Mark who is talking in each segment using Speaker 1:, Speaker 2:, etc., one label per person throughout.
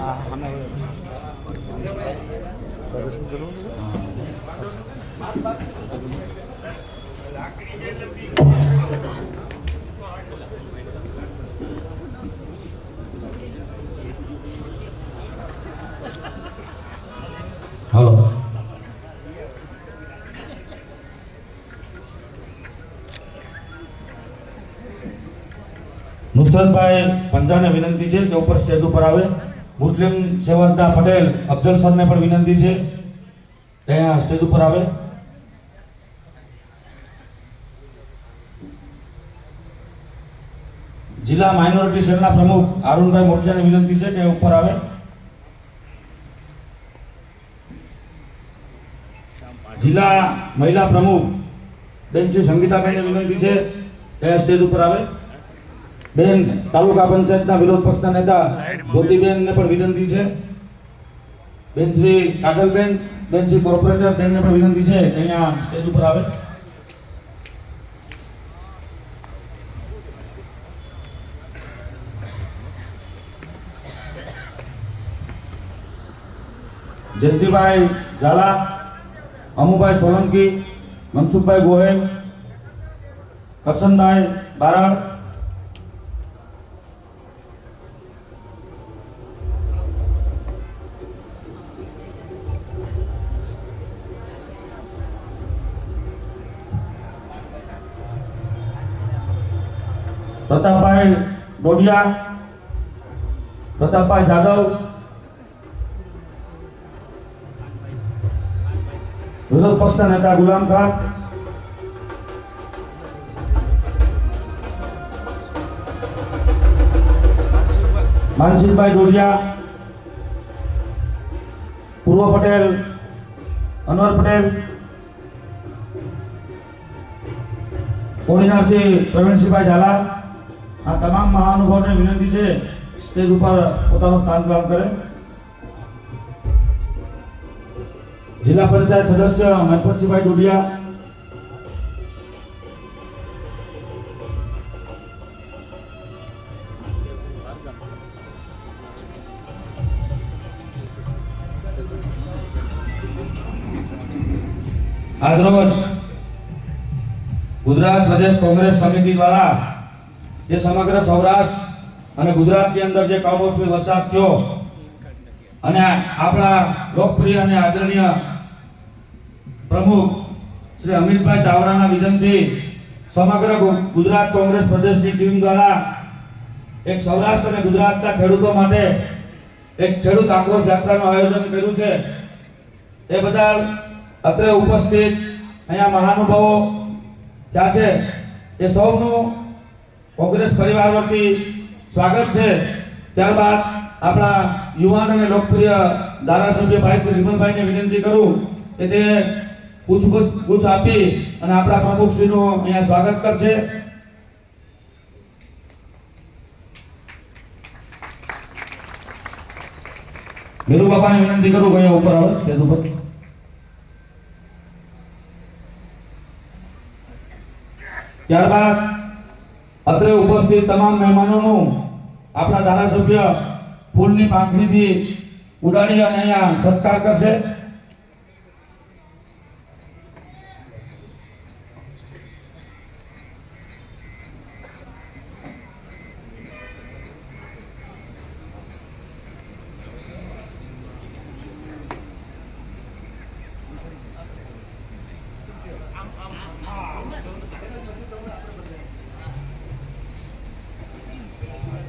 Speaker 1: Hello नुसरतभाई पंजा ने विनंती है कि ऊपर स्टेज पर आवे। मुस्लिम सेवकना पटेल अफजल सर ने पण विनंती है कि यहाँ स्टेज पर आवे। जिला माइनॉरिटी सेल प्रमुख अरुणभाई मोटिया ने विनंती है कि ऊपर आवे। जिला महिला प्रमुख बेन श्री संगीताबेन ने विनंती है कि स्टेज पर आवे। बेन तालुका पंचायतना विरोध पक्षना नेता ज्योतिबेन ने पण विनंती है। Ben Shri Kajalben, Ben Shri corporator Ben ने पण विनंती है कि यहाँ स्टेज पर आवे। जयंतीभाई झाला, अमुभाई सोलंकी, मनसुखभाई गोहेल, करशनभाई बाराड़, प्रतापभाई डोडिया, प्रतापभाई जाधव, विरोध पक्षना नेता गुलाम खान, मानसिंहभाई डोडिया, पूर्व पटेल अनवर पटेल, कोडिनाथी प्रवीणसिंहभाई झाला। आ तमाम महानुभाव ने विनंती है स्टेज पर पोतानुं स्थान प्राप्त करे। जिला पंचायत सदस्य मनपतसिंहभाई डोडिया, આજરોજ गुजरात प्रदेश कांग्रेस समिति द्वारा જે સમગ્ર સૌરાષ્ટ્ર અને ગુજરાતની અંદર જે કમોસમી વરસાદ થયો અને આપણા લોકપ્રિય અને આદરણીય પ્રમુખ શ્રી અમિતભાઈ ચાવડાના વિધાનથી સમગ્ર ગુજરાત કોંગ્રેસ પ્રદેશની ટીમ દ્વારા એક સૌરાષ્ટ્ર અને ગુજરાતના ખેડૂતો માટે એક ખેડૂત આક્રોશ યાત્રાનું આયોજન કર્યું છે। એ બદલ અત્રે ઉપસ્થિત અહીંયા મહાનુભાવો ત્યાં છે એ સૌનું कांग्रेस परिवार वती स्वागत है। त्यारबाद अपना युवान और लोकप्रिय धारासभ्य भाई श्री रिमलभाई ने विनंती करूं कि ते पूछ आपी અને આપણા પ્રમુખ શ્રીનું અહીંયા સ્વાગત કરશે। વીરુ બાપાને વિનંતી કરું કે ઉપર આવે સ્ટેજ ઉપર। ત્યારબાદ અત્રે उपस्थित तमाम मेहमानों अपना धारासभ्य फूलनी પાંખડીથી ઉડાડી અને અહીંયા સત્કાર કરશે।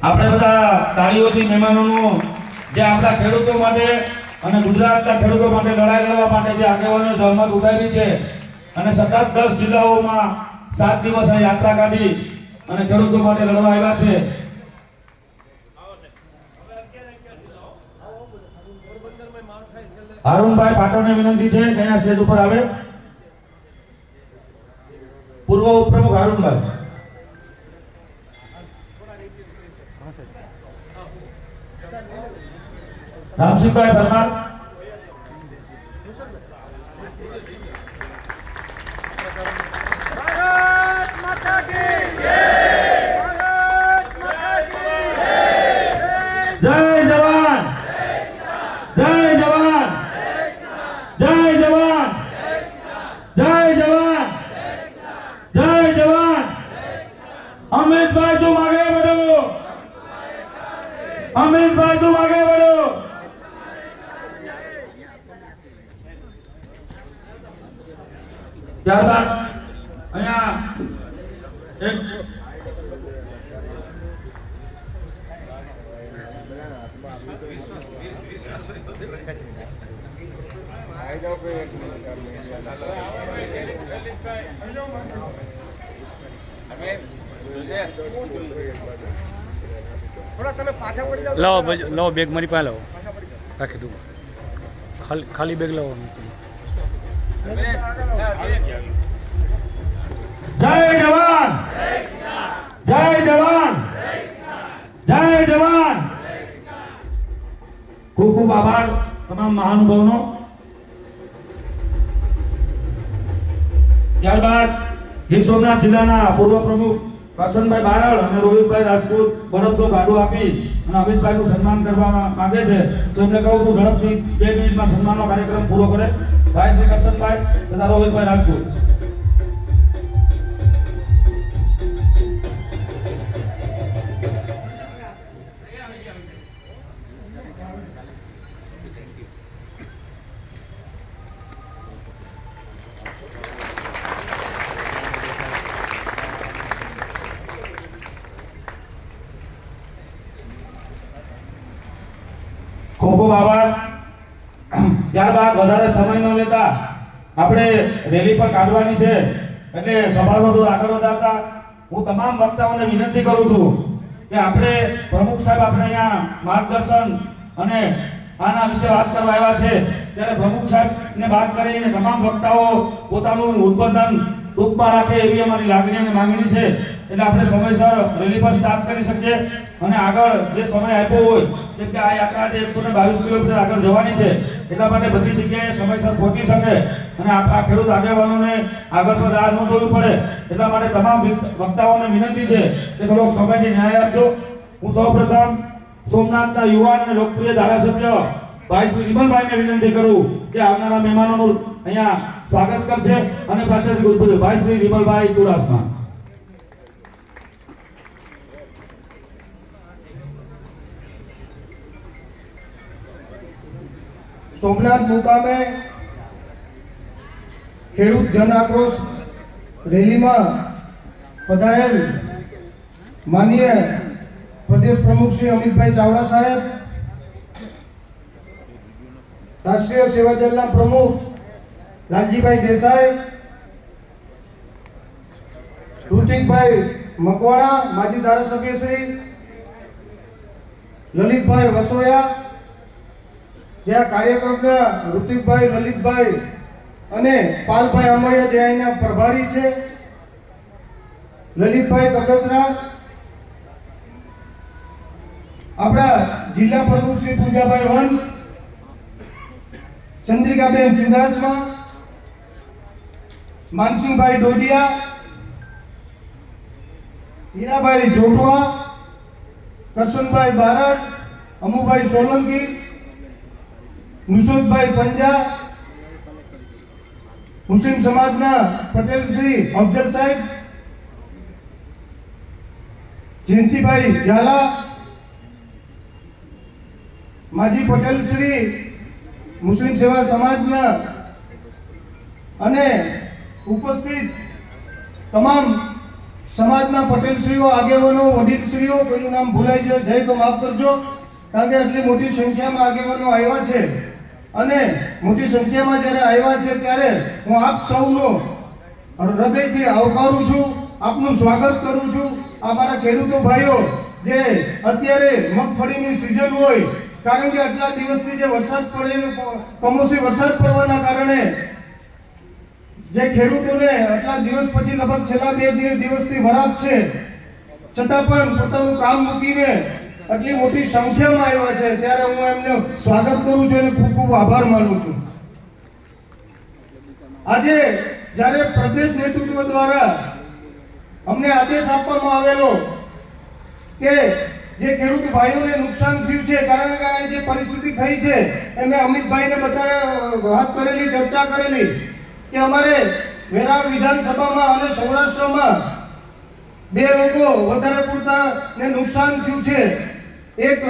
Speaker 1: આપણે બધા તાળીઓથી મહેમાનોનું જે આપણા ખેડૂતો માટે અને ગુજરાતના ખેડૂતો માટે લડાઈ લડવા માટે જે આગેવાનોએ જહેમત ઉઠાવી છે અને સતત 10 જિલ્લાઓમાં 7 દિવસ આ યાત્રા કાઢી અને ખેડૂતો માટે લડવા આવ્યા છે। અરુણભાઈ પાટણને વિનંતી છે કે અહીંયા સ્ટેજ ઉપર આવે। પૂર્વ ઉપપ્રમુખ અરુણભાઈ, रामसिंहभाई परमार, जय जवान। અમિતભાઈ તું આગે बढ़ो। ત્યારબાદ અહીંયા એક
Speaker 2: લાવો બેગ મારી પાસે લાવો રાખી દઉં ખાલી બેગ લાવો
Speaker 1: જય જવાન જય જવાન જય જવાન। ખૂબ ખૂબ આભાર તમામ મહાનુભાવનો। ત્યારબાદ ગીર સોમનાથ જિલ્લાના પૂર્વ પ્રમુખ કરશનભાઈ બારડ અને રોહિતભાઈ રાજપૂત બળદનો ગાડો આપી અને અમિતભાઈનું સન્માન કરવા માંગે છે, તો એમને કહું છું ઝડપથી 2 મિનિટમાં સન્માનનો કાર્યક્રમ પૂરો કરે ભાઈ શ્રી કરશનભાઈ તથા રોહિતભાઈ રાજપૂત। ખૂબ ખૂબ આભાર। ત્યારબાદ વધારે સમય ન લેતા આપણે રેલી પર કાઢવાની છે, એટલે સભાનો દોર આગળ વધારતા હું તમામ વક્તાઓને વિનંતી કરું છું કે આપણે પ્રમુખ સાહેબ આપણે અહીંયા માર્ગદર્શન અને આના વિશે વાત કરવા આવ્યા છે, ત્યારે પ્રમુખ સાહેબને વાત કરીને તમામ વક્તાઓ પોતાનું ઉદ્બોધન ટૂંકમાં રાખે એવી અમારી લાગણી અને માંગણી છે, એટલે આપણે સમયસર રેલી પર સ્ટાર્ટ કરી શકીએ અને આગળ જે સમય આપ્યો હોય કેમ કે આ યાત્રા 122 કિલોમીટર આગળ જવાની છે, એટલા માટે બધી જગ્યાએ સમયસર પહોંચી શકે અને આ ખેડૂત આગેવાનોને આગળ પર રાહ ન જોવી પડે, એટલા માટે તમામ વક્તાઓને વિનંતી છે કે થોડોક સમયથી ન્યાય આપજો। હું સૌપ્રથમ સોમનાથના યુવાન અને લોકપ્રિય ધારાસભ્ય ભાઈ શ્રી વિમલભાઈને વિનંતી કરું કે આવનારા મહેમાનોનું અહીંયા સ્વાગત કરશે અને પ્રાચાર્ય ગુરુજી ભાઈ શ્રી વિમલભાઈ ચુડાસમા।
Speaker 3: સોમનાથ મુકામે ખેડૂત જન આક્રોશ રેલીમાં પધારેલ માનનીય પ્રદેશ પ્રમુખ શ્રી અમિતભાઈ ચાવડા સાહેબ, રાષ્ટ્રીય સેવા દળના પ્રમુખ લાલજીભાઈ દેસાઈ, ઋતિકભાઈ મકવાણા, માજી ધારાસભ્ય શ્રી લલિતભાઈ વસોયા, જે આ કાર્યક્રમના ઋતિકભાઈ, લલિતભાઈ અને પાલભાઈ અમરિયા જે અહીંના પ્રભારી છે, લલિતભાઈ કગતરા, આપણા જિલ્લા પ્રમુખ શ્રી પૂજાભાઈ વંશ, ચંદ્રિકાબેન ચુડાસમા, માનસિંહભાઈ ડોડિયા, હીરાભાઈ જોટવા, કરશનભાઈ બારડ, અમુભાઈ સોલંકી, નુસરતભાઈ પંજા, મુસ્લિમ સમાજના પટેલ શ્રી અફજલ સાહેબ, જયંતિભાઈ ઝાલા, માજી પટેલ શ્રી મુસ્લિમ સેવા સમાજના અને ઉપસ્થિત તમામ સમાજના પટેલશ્રીઓ, આગેવાનો, વડીલશ્રીઓ, કોઈનું નામ ભૂલાઈ જાય તો માફ કરજો, કારણ કે આટલી મોટી સંખ્યામાં આગેવાનો આવ્યા છે અને મોટી સંખ્યામાં જ્યારે આવ્યા છે ત્યારે હું આપ સૌનો હૃદયથી આવકારું છું, આપનું સ્વાગત કરું છું। આ મારા ખેડૂતો ભાઈઓ જે અત્યારે મગફળીની સિઝન હોય, કારણ કે આટલા દિવસથી જે વરસાદ પડેલો, કમોસમી વરસાદ પડવાના કારણે જે ખેડૂતોને આટલા દિવસ પછી લગભગ છેલ્લા 2 દિવસથી વરાપ છે, છતાં પણ પોતાનું કામ મૂકીને આટલી મોટી સંખ્યામાં આવ્યા છે, ત્યારે હું એમને સ્વાગત કરું છું અને ખૂબ ખૂબ આભાર માનું છું। આજે જ્યારે પ્રદેશ નેતૃત્વ દ્વારા અમને આદેશ આપવામાં આવેલો કે જે ખેડૂત ભાઈઓને નુકસાન થયું છે, કારણ કે આ જે પરિસ્થિતિ થઈ છે એ મેં અમિતભાઈને બધા વાત કરેલી, ચર્ચા કરેલી કે અમારે વેરાવળ વિધાનસભામાં અને સૌરાષ્ટ્રમાં 2 લોકો વધારે પૂરતા ને નુકસાન થયું છે। એક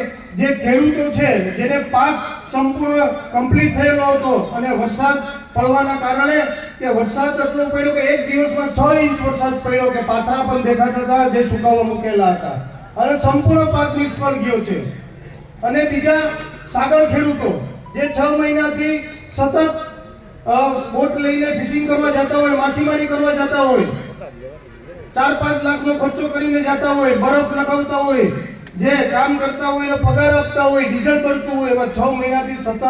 Speaker 3: જે ખેડૂતો છે જેને પાક સંપૂર્ણ કમ્પ્લીટ થયેલો હતો અને વરસાદ પડવાના કારણે કે વરસાદ એટલો પડ્યો કે એક દિવસમાં 6 ઇંચ વરસાદ પડ્યો કે પાથરા પણ દેખાતા હતા જે સુકાવા મૂકેલા હતા અને સંપૂર્ણ પાક નિષ્ફળ ગયો છે. અને બીજા સાગર ખેડૂતો જે 6 મહિનાથી સતત બોટ લઈને ફિશિંગ કરવા જતા હોય, માછીમારી કરવા જતા હોય, 4-5 લાખનો ખર્ચો કરીને જતા હોય, બરફ લગાવતા હોય, જે કામ કરતા હોય એને પગાર આપતા હોય, ડીઝલ કરતું હોય, એમાં 6 મહિનાથી સતત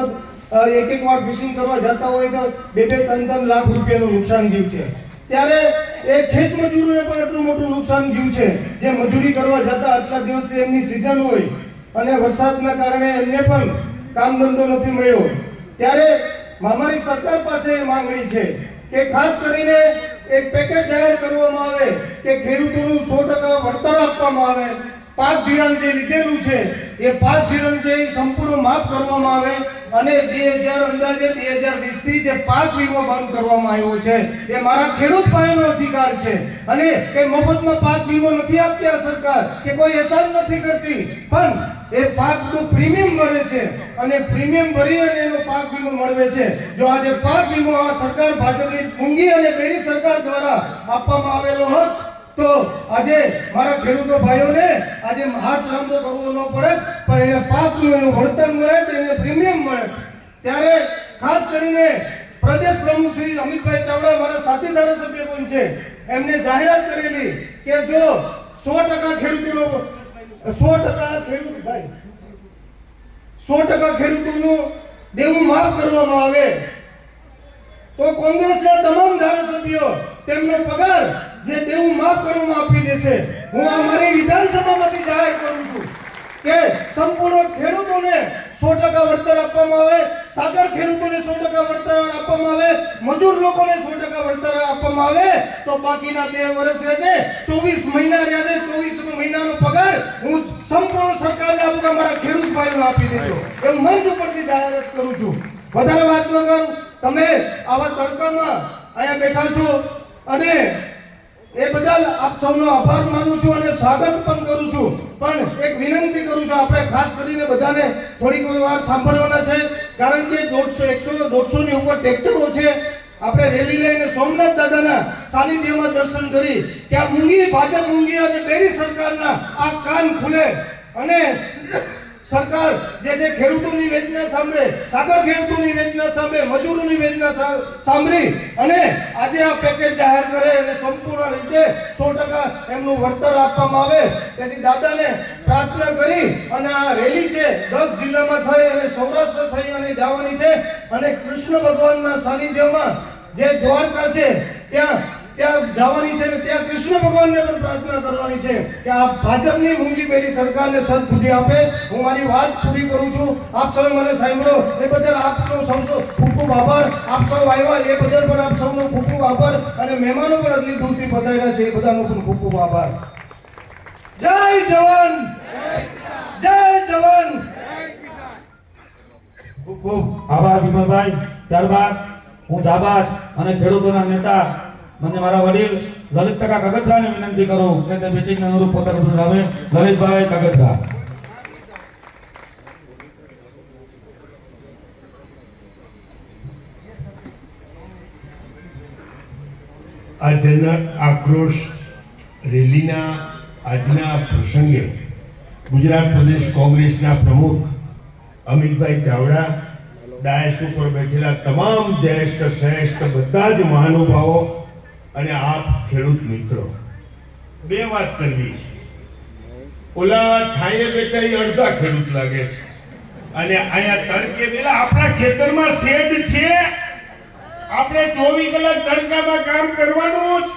Speaker 3: એક વાર ફિશિંગ કરવા જતા હોય તો 2-3 લાખ રૂપિયાનું નુકસાન થયું છે. ત્યારે એ ખેત મજૂરોને પણ એટલું મોટું નુકસાન થયું છે જે મજૂરી કરવા જતા આટલા દિવસથી એમની સિઝન હોય અને વરસાદના કારણે એમને પણ કામ ધંધો નથી મળ્યો. ત્યારે અમારી સરકાર પાસે એ માંગણી છે કે ખાસ કરીને એક પેકેજ જાહેર કરવામાં આવે કે ખેડૂતોનું 100% વળતર આપવામાં આવે. પાક ધિરાણ જે લીધેલું છે એ પાક ધિરાણ જે સંપૂર્ણ માફ કરવામાં આવે અને 2000 અંદાજે 2020 થી જે પાક વીમો બંધ કરવામાં આવ્યો છે એ મારા ખેડૂત ભાઈનો અધિકાર છે. અને કે મફતમાં પાક વીમો નથી આપતી આ સરકાર કે કોઈ એહસાન નથી કરતી, પણ એ પાકનું પ્રીમિયમ મળે છે અને પ્રીમિયમ ભરી અને એનો પાક વીમો મળવે છે. જો આજે પાક વીમો આ સરકાર ભાજપની ઊંઘી અને બેરી સરકાર દ્વારા આપવામાં આવેલો હોત તો આજે મારા ખેડૂતો ભાઈઓને આજે હાથ લાંબો કરવો ન પડે, પણ એને પાકનું એનું વળતર મળે, એને પ્રીમિયમ મળે. ત્યારે ખાસ કરીને પ્રદેશ પ્રમુખ શ્રી અમિતભાઈ ચાવડા મારા સાથી ધારાસભ્ય પણ છે, એમને જાહેરાત કરેલી કે જો 100% ખેડૂતોનું દેવું માફ કરવામાં આવે તો કોંગ્રેસના તમામ ધારાસભ્યો તેમનો પગાર જે દેવું માફ કરવામાં આપી દેશે. હું આ મારી વિધાનસભામાંથી જાહેર કરું છું કે સંપૂર્ણ ખેડૂતોને 100% વળતર આપવામાં આવે, સાગર ખેડૂતોને 100% વળતર આપવામાં આવે, મજૂર લોકોને 100% વળતર આપવામાં આવે તો બાકીના 2 વર્ષ રહે છે, 24 મહિના રહે છે, 24 મહિનાનો પગાર હું સંપૂર્ણ સરકારને આપું, મારા ખેડૂત ભાઈઓને આપી દેજો એવું મંચ ઉપરથી જાહેરાત કરું છું. વધારે વાત ન કરું. તમે આવા તડકામાં અહીંયા બેઠા છો અને એ બદલ આપ સૌનો આભાર માનું છું અને સ્વાગત પણ કરું છું. પણ એક વિનંતી કરું છું, આપણે ખાસ કરીને બધાને થોડીક વાર સાંભળવાના છે કારણ કે 100-150 ની ઉપર ટ્રેક્ટરો છે. આપણે રેલી લઈને સોમનાથ દાદાના સાનિધ્યમાં દર્શન કરી કે આ મૂંગી ભાજપ મૂંગી અને બેરી સરકારના આ કાન ખુલે અને સરકાર જે ખેડૂતોની વેદના સાંભળે, સાગર ખેડૂતોની વેદના સાંભળે, મજૂરોની વેદના સાંભળી અને આજે આ પેકેજ જાહેર કરે અને સંપૂર્ણ રીતે 100% એમનું વળતર આપવામાં આવે. તેથી દાદાને પ્રાર્થના કરી અને આ રેલી છે 10 જિલ્લામાં થઈ અને સૌરાષ્ટ્ર થઈ અને જવાની છે અને કૃષ્ણ ભગવાનના સાનિધ્યમાં જે દ્વારકા છે ત્યાં જવાની છે ને ત્યાં કૃષ્ણ ભગવાનને પણ પ્રાર્થના કરવાની છે કે આ ભાજપની મૂંગી બેરી સરકારને સદબુદ્ધિ આપે. હું મારી વાત પૂરી કરું છું. આપ સૌ મને સાંભળો એ બદલ આપનો સૌ ખૂબ ખૂબ આભાર. આપ સૌ આવ્યા એ બદલ પણ આપ સૌનો ખૂબ ખૂબ આભાર અને મહેમાનો પણ આટલી દૂરથી પધાર્યા છે એ બધાનો પણ ખૂબ ખૂબ આભાર. જય જવાન, જય જવાન.
Speaker 1: ખૂબ ખૂબ આભાર વિમલભાઈ. ત્યારબાદ હું જાબાદ અને ખેડૂતોના નેતા મને મારા વડીલ લલિત કાકા કાગતરાને વિનંતી કરું કે તે મીટિંગને અનુરૂપ પોતાનું નામે લલિતભાઈ કાગતરા.
Speaker 4: આ જન આક્રોશ રેલીના આજના પ્રસંગે ગુજરાત પ્રદેશ કોંગ્રેસના પ્રમુખ અમિતભાઈ ચાવડા, ડાયસ ઉપર બેઠેલા તમામ જ્યેષ્ઠ શ્રેષ્ઠ બધા જ મહાનુભાવો અને આપ ખેડૂત મિત્રો, 2 વાત કરવી છે. ઓલા છાયે બેઠા એ અડધા ખેડૂત લાગે છે અને અહીંયા તડકે પેલા આપણા ખેતરમાં શેડ છે, આપણે 24 કલાક તડકામાં કામ કરવાનું જ.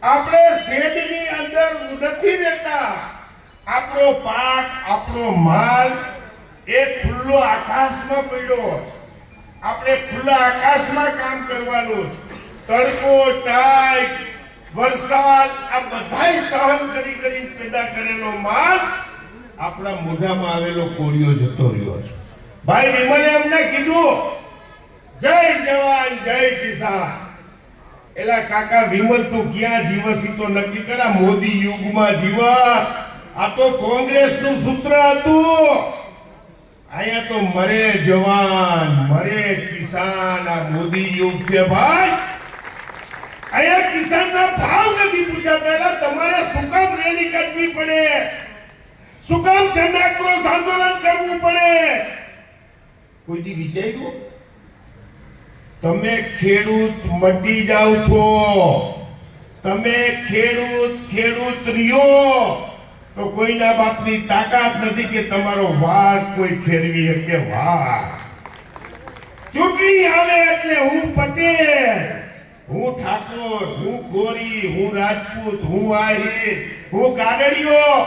Speaker 4: આપણે શેડની અંદર નથી રહેતા. આપણો પાક, આપણો માલ એ ખુલ્લો આકાશમાં પડ્યો. આપણે ખુલ્લા આકાશમાં કામ કરવાનું છે. તડકો, ટાઈટ, વરસાદ આ બધાય સહન કરી પેદા કરેલો માલ આપણા મોઢામાં આવેલો કોળિયો જતો રહ્યો છે. ભાઈ વિમલે અમને કીધું જય જવાન જય કિસાન. એલા કાકા વિમલ તું ક્યાં જીવસ ઈ તો નક્કી કરા. મોદી યુગમાં જીવસ, આ તો કોંગ્રેસનું સૂત્ર હતું. અહીંયા તો મરે જવાન મરે કિસાન. આ મોદી યુગ છે ભાઈ. અહીંયા કિસાનના ભાવ નથી પૂછાતા. એટલે તમારે શું કામ રેલી કાઢવી પડે? શું કામ જન આક્રોશ આંદોલન કરવું પડે? કોઈ દી વિચાર્યું? તમે ખેડૂત મટી જાવ છો. તમે ખેડૂત રહ્યો તો કોઈના બાપની તાકાત નથી કે તમારો વાળ કોઈ ફેરવી શકે. વાહ, ચૂંટણી આવે એટલે હું પટેલ, હું ઠાકોર, હું ગોરી, હું રાજપૂત, હું આહિર, હું કાગડિયો,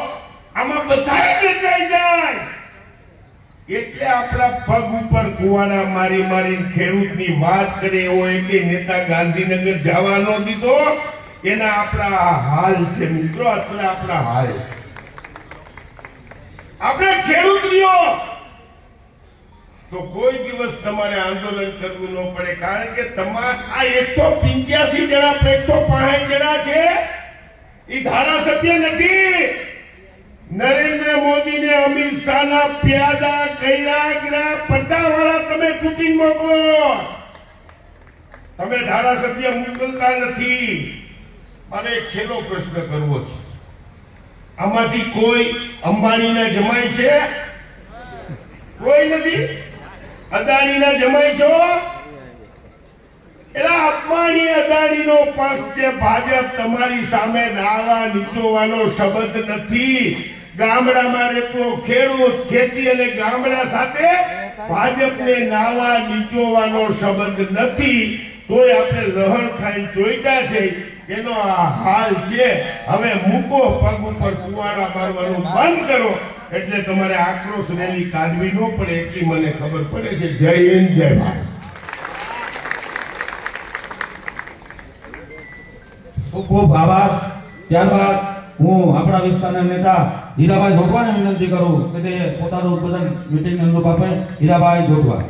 Speaker 4: આમાં બધાય વેચાઈ જાય. એટલે આપણા પગ ઉપર કુવાડા મારી મારી ખેડૂતની વાત કરે એવો એક નેતા ગાંધીનગર જવા ન દીધો. એના આપણા હાલ છે મિત્રો, એટલે આપણા હાલ છે. આપણે ખેડૂત રહ્યો તો કોઈ દિવસ તમારે આંદોલન કરવું ન પડે. કારણ કે તમારા આ 185 જણા 165 જણા છે એ ધારાસભ્ય નથી. નરેન્દ્ર મોદી ને અમિત શાહ ના પ્યાદા કૈરાગરા પટ્ટાવાળા તમે ચૂંટી મોકલો. તમે ધારાસભ્ય મોકલતા નથી. મારે એક છેલ્લો પ્રશ્ન કરવો છે. આમાંથી કોઈ અંબાણીના જમાઈ છે? કોઈ નથી. અદાણીના જમાઈ છો? એટલે અંબાણી અદાણીનો પક્ષ છે. ભાજપ તમારી સામે નાવા નીચોવાનો શબ્દ નથી. ગામડામાં રહેતો ખેડૂત, ખેતી અને ગામડા સાથે ભાજપને નાવા નીચોવાનો શબ્દ નથી. તોય આપણે લહણ ખાઈ જોઈતા છે. એનો આ હાલ છે. હવે મૂકો પગ ઉપર કુવાડા મારવાનું બંધ કરો. એટલે તમારે આક્રોશ રેલી કાઢવી ન પડે એટલી મને ખબર પડે છે. જય હિન્દ, જય ભારત.
Speaker 1: ખૂબ ખૂબ આભાર. ત્યારબાદ હું આપણા વિસ્તારના નેતા હીરાભાઈ જોટવાને વિનંતી કરું કે તે પોતાનું ઉદ્બોધન મીટિંગની અંદર આપે. હીરાભાઈ જોટવા.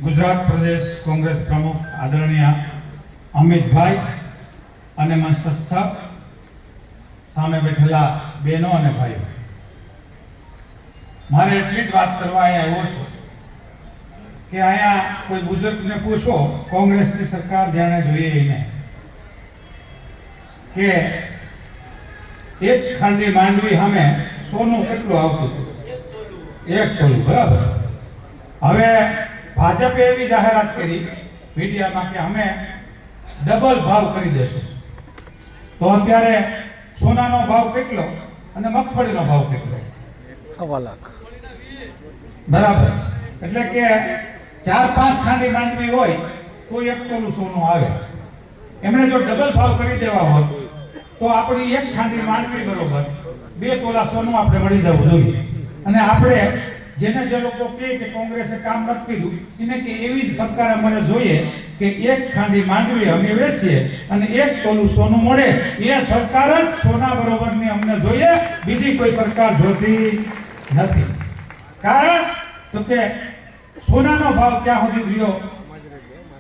Speaker 5: ગુજરાત પ્રદેશ કોંગ્રેસ પ્રમુખ આદરણીય અમિતભાઈ અને મંચસ્થ સામે બેઠેલા બહેનો અને ભાઈઓ, મારે એટલી જ વાત કરવા અહીંયા આવ્યો છું કે અહીંયા કોઈ બુઝુર્ગને પૂછો, કોંગ્રેસની સરકાર જાણે જોઈએ એને, કે એક ખાંડી માંડવી સામે સોનું કેટલું આવતું હતું? 1 તોલું. બરાબર. હવે ભાજપે એવી જાહેરાત કરી મીડિયામાં કે અમે ડબલ ભાવ કરી દેશું. તો અત્યારે સોનાનો ભાવ કેટલો અને મગફળીનો ભાવ કેટલો?
Speaker 2: 1.25 લાખ.
Speaker 5: બરાબર. એટલે કે 4-5 ખાંડી માંડવી હોય તો 1 તોલું સોનું આવે. એમણે જો ડબલ ભાવ કરી દેવા હોત તો આપણી 1 ખાંડી માંડવી બરોબર 2 તોલા સોનું આપણે મળી જવું જોઈએ. અને આપણે જેને જે લોકો કહે કે કોંગ્રેસે કામ નથી કર્યું, એને કે એવી જ સરકાર અમારે જોઈએ કે 1 ખાંડી માંડવી અમે વેચીએ અને 1 તોલું સોનું મળે. એ સરકાર જ સોના બરોબરની અમને જોઈએ, બીજી કોઈ સરકાર જોતી નથી. કારણ તો કે સોનાનો ભાવ ક્યાં સુધી રહ્યો?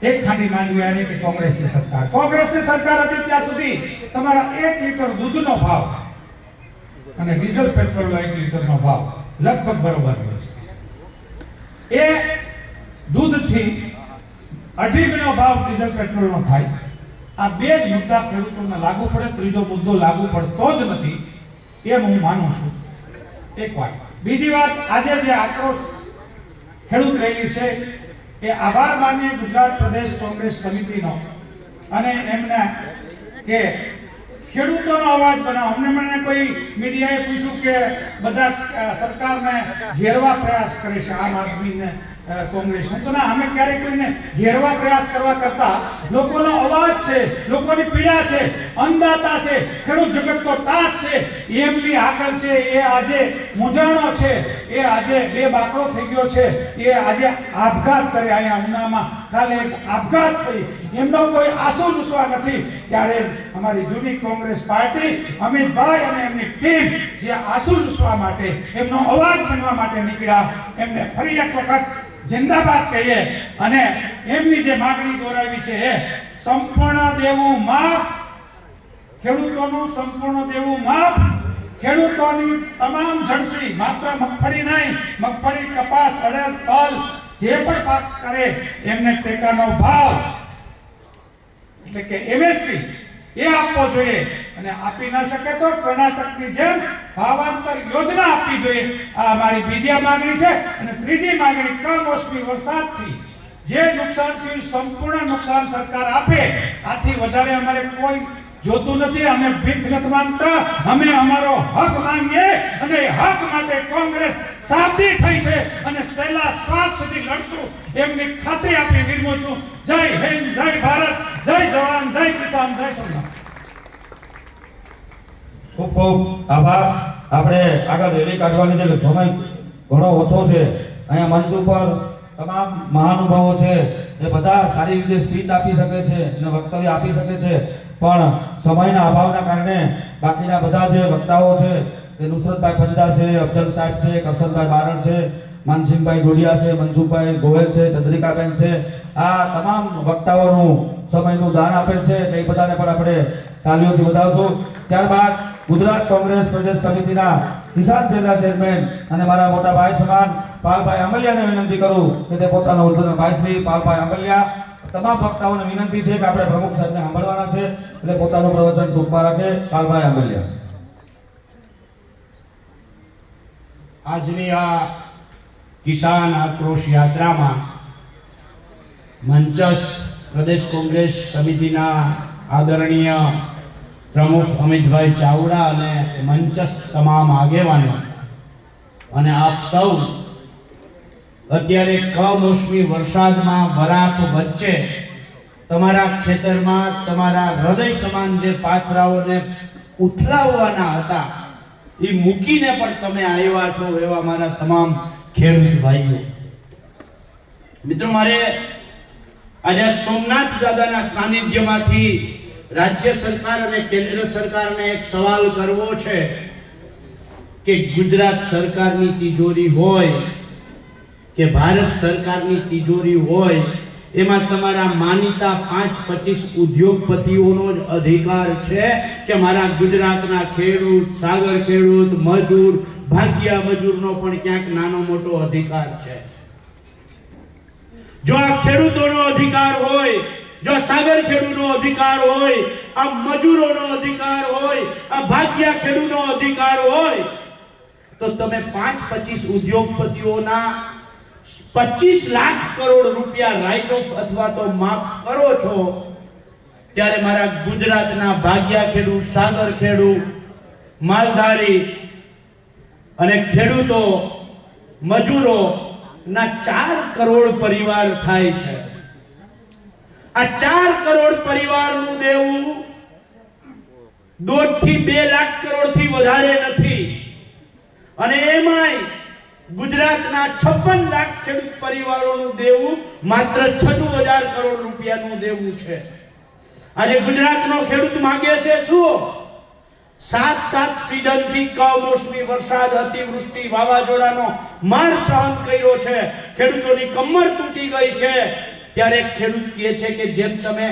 Speaker 5: 1 ખાંડી માંડવી આવી કે કોંગ્રેસની સરકાર. કોંગ્રેસની સરકાર હતી ત્યાં સુધી તમારા 1 લીટર દૂધનો ભાવ અને ડીઝલ પેટ્રોલનો 1 લીટરનો ભાવ લગભગ બરોબર હોય છે. એ દૂધથી 2.5 ગણો ભાવ ડીઝલ પેટ્રોલનો થાય. આ બે જ મુદ્દા ખેડૂતોને લાગુ પડે, ત્રીજો મુદ્દો લાગુ પડતો જ નથી એમ હું માનું છું. એક વાત. બીજી વાત, આજે જે આક્રોશ ખેડૂત રેલી છે એ આભાર માનીએ ગુજરાત પ્રદેશ કોંગ્રેસ સમિતિનો અને એમને કે ખેડૂતોનો અવાજ બનાવો. મને કોઈ મીડિયાએ પૂછ્યું કે બધા સરકારને ઘેરવા પ્રયાસ કરે છે આમ આદમીને કોંગ્રેસ. હું તો ના, અમે ક્યારેય કોઈને ઘેરવા પ્રયાસ કરવા કરતા લોકોનો અવાજ છે, લોકોની પીડા છે, અન્નદાતા છે, ખેડૂત જગતનો તાત છે, એમની હાકલ છે. એ આજે મૂંઝાણો છે, એ આજે બે બાકડો થઈ ગયો છે, એ આજે આપઘાત કરે. અહીંયા ઉનામાં કાલે એક આપઘાત થઈ, એમનો કોઈ આંસુ લૂછવા નથી. ત્યારે અમારી જૂની કોંગ્રેસ પાર્ટી, અમિતભાઈ અને એમની ટીમ જે આંસુ લૂછવા માટે, એમનો અવાજ બનવા માટે નીકળ્યા, એમને ફરી એક વખત જિંદાબાદ કહીએ અને એમની જે માંગણી દોરાવી છે એ સંપૂર્ણ દેવું માફ, ખેડૂતોનું સંપૂર્ણ દેવું માફ, ખેડૂતોની તમામ જણસી, માત્ર મગફળી નહીં, મગફળી, કપાસ, અડદ, તલ જે પણ પાક કરે એમને ટેકાનો ભાવ એટલે કે એમએસપી એ આપવો જોઈએ અને આપી ના શકે તો કર્ણાટકની જેમ ભાવાંતર યોજના આપવી જોઈએ. આ અમારી બીજી માંગણી છે. અને ત્રીજી માંગણી, કમોસમી વરસાદથી જે નુકસાન થયું સંપૂર્ણ નુકસાન સરકાર આપે. આથી વધારે અમારે કોઈ જોતું નથી. અમે ભીખ નથી માંગતા, અમે અમારો હક માંગીએ અને હક માટે કોંગ્રેસ સાબિત થઈ છે અને છેલ્લા શ્વાસ સુધી લડશું એમની ખાતરી આપી વિરમું છું. જય હિન્દ, જય ભારત, જય જવાન, જય કિસાન, જય સોમનાથ.
Speaker 1: ખૂબ ખૂબ આભાર. આપણે આગળ રેલી કાઢવાની છે, સમય ઘણો ઓછો છે. અહીંયા મંચ ઉપર તમામ મહાનુભાવો છે, એ બધા સારી રીતે સ્પીચ આપી શકે છે અને વક્તવ્ય આપી શકે છે, પણ સમયના અભાવના કારણે બાકીના બધા જે વક્તાઓ છે એ નુસરતભાઈ પંજા છે, અફજલ સાહેબ છે, કરશનભાઈ બારડ છે, માનસિંહભાઈ ડોડિયા છે, મનસુખભાઈ ગોહેલ છે, ચંદ્રિકાબેન છે, આ તમામ વક્તાઓનું સમયનું દાન આપેલ છે એટલે એ બધાને પણ આપણે તાલીઓથી વધાવશું. ત્યારબાદ ગુજરાત કોંગ્રેસ પ્રદેશ સમિતિના કિસાન સેલના ચેરમેન અને મારા મોટા ભાઈ સમાન પાલભાઈ આંબલિયાને વિનંતી કરું કે તે પોતાનો ઉદ્બોધન. ભાઈ શ્રી પાલભાઈ આંબલિયા, તમામ વક્તાઓને વિનંતી છે કે આપણે પ્રમુખ સાહેબને સાંભળવાના છે એટલે પોતાનું પ્રવચન ટૂંકમાં રાખે. પાલભાઈ આંબલિયા.
Speaker 6: આજની આ કિસાન આક્રોશ યાત્રામાં મંચસ્થ પ્રદેશ કોંગ્રેસ સમિતિના આદરણીય પ્રમુખ અમિતભાઈ ચાવડા અને મંચસ્થ તમામ આગેવાનો અને આપ સૌ અત્યારે કમોસમી વરસાદમાં વરાપ વચ્ચે તમારા ખેતરમાં તમારા હૃદય સમાન જે પાથરાઓને ઉથલાવવાના હતા એ મૂકીને પણ તમે આવ્યા છો એવા મારા તમામ ખેડૂત ભાઈઓ મિત્રો, મારે આજે સોમનાથ દાદાના સાનિધ્યમાંથી રાજ્ય સરકાર અને કેન્દ્ર સરકારને એક સવાલ કરવો છે કે ગુજરાત સરકારની તિજોરી હોય કે ભારત સરકારની તિજોરી હોય, એમાં તમારા માનીતા 5-25 ઉદ્યોગપતિઓનો જ અધિકાર છે કે મારા ગુજરાતના ખેડૂત, સાગર ખેડૂત, મજૂર, ભાગ્યા મજૂરનો પણ ક્યાંક નાનો મોટો અધિકાર છે? જો આ ખેડૂતોનો અધિકાર હોય, જો સાગર ખેડૂતનો અધિકાર હોય, આ મજૂરોનો અધિકાર હોય, આ ભાગ્યા ખેડૂતનો અધિકાર હોય, તો તમે 5-25 ઉદ્યોગપતિઓના 25 લાખ કરોડ રૂપિયા રાઇટ ઓફ અથવા તો માફ કરો છો, ત્યારે મારા ગુજરાતના ભાગ્યા ખેડૂત, સાગર ખેડૂત, માલધારી અને ખેડૂતો, મજૂરો ના 4 કરોડ પરિવાર થાય છે. આ 4 કરોડ પરિવારનું દેવું 1.5 થી 2 લાખ કરોડ થી વધારે નથી. અને એમાંય ગુજરાતના 56 લાખ ખેડૂત પરિવારોનું દેવું માત્ર 96,000 કરોડ રૂપિયાનું દેવું છે. આજે ગુજરાતનો ખેડૂત માંગે છે શું? 7 સીઝનથી કમોસમી વરસાદ, અતિવૃષ્ટિ, વાવાઝોડાનો માર સહન કર્યો છે, ખેડૂતોની કમર તૂટી ગઈ છે, ત્યારે ખેડૂત કહે છે કે જેમ તમે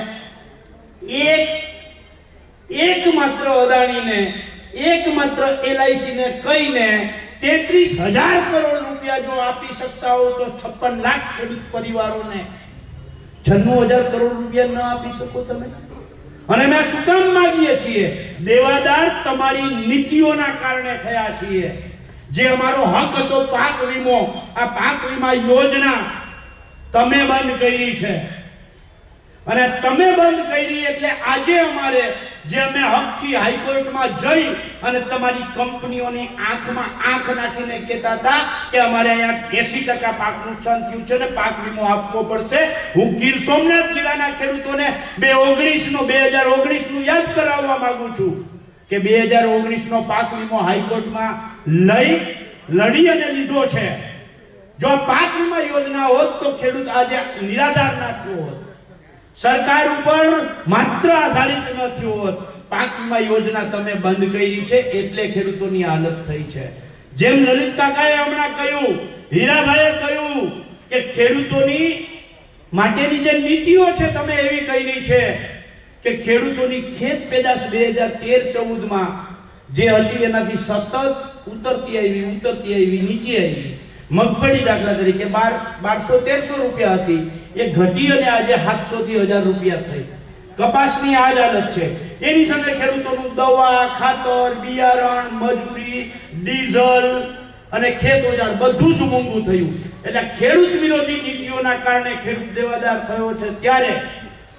Speaker 6: એક માત્ર અદાણીને, એક માત્ર LIC ને કહીને 33,000 કરોડ રૂપિયા જો આપી શકતા હો તો 56 લાખ ખેડૂત પરિવારોને 96,000 કરોડ રૂપિયા ન આપી શકો તમે? અને મેં શું કામ માંગીએ છીએ? દેવાદાર તમારી નીતિઓના કારણે થયા છીએ. જે અમારો હક હતો પાક વીમો, આ પાક વીમા યોજના તમે બંધ કરી છે. અને તમે બંધ કરી એટલે આજે અમારે જે અમે હકથી હાઈકોર્ટમાં જઈ અને તમારી કંપનીઓની આંખમાં આંખ નાખીને કહેતા હતા કે અમારે અહીંયા 80% પાક નુકસાન થયું છે ને પાક વીમો આપવો પડશે. હું ગીર સોમનાથ જિલ્લાના ખેડૂતોને 2019નું યાદ કરાવવા માંગુ છું કે 2019નો પાક વીમો હાઈકોર્ટમાં લડી અને લીધો છે. જો પાક વીમા યોજના હોત તો ખેડૂત આજે નિરાધાર ના થયો હોત, સરકાર ઉપર માત્ર આધારિત ન થયો હોત. પાક વીમા યોજના તમે બંધ કરી છે એટલે ખેડૂતોની હાલત થઈ છે. જેમ લલિત કાકાએ હમણાં કહ્યું, હીરાભાઈએ કહ્યું કે ખેડૂતોની માટેની જે નીતિઓ છે તમે એવી કરી છે કે ખેડૂતોની ખેત પેદાશ 2013-14 માં જે હતી એનાથી સતત ઉતરતી આવી નીચે આવી. મગફળી દાખલા તરીકે 1200-1300 રૂપિયા હતી, એ ઘટી અને આજે 700 થી 1000 રૂપિયા થઈ. કપાસની આ જ હાલત છે. એની સામે ખેડૂતોનું દવા, ખાતર, બિયારણ, મજૂરી, ડીઝલ અને ખેત ઓજાર બધું જ મોંઘું થયું. એટલે ખેડૂત વિરોધી નીતિઓના કારણે ખેડૂત દેવાદાર થયો છે. ત્યારે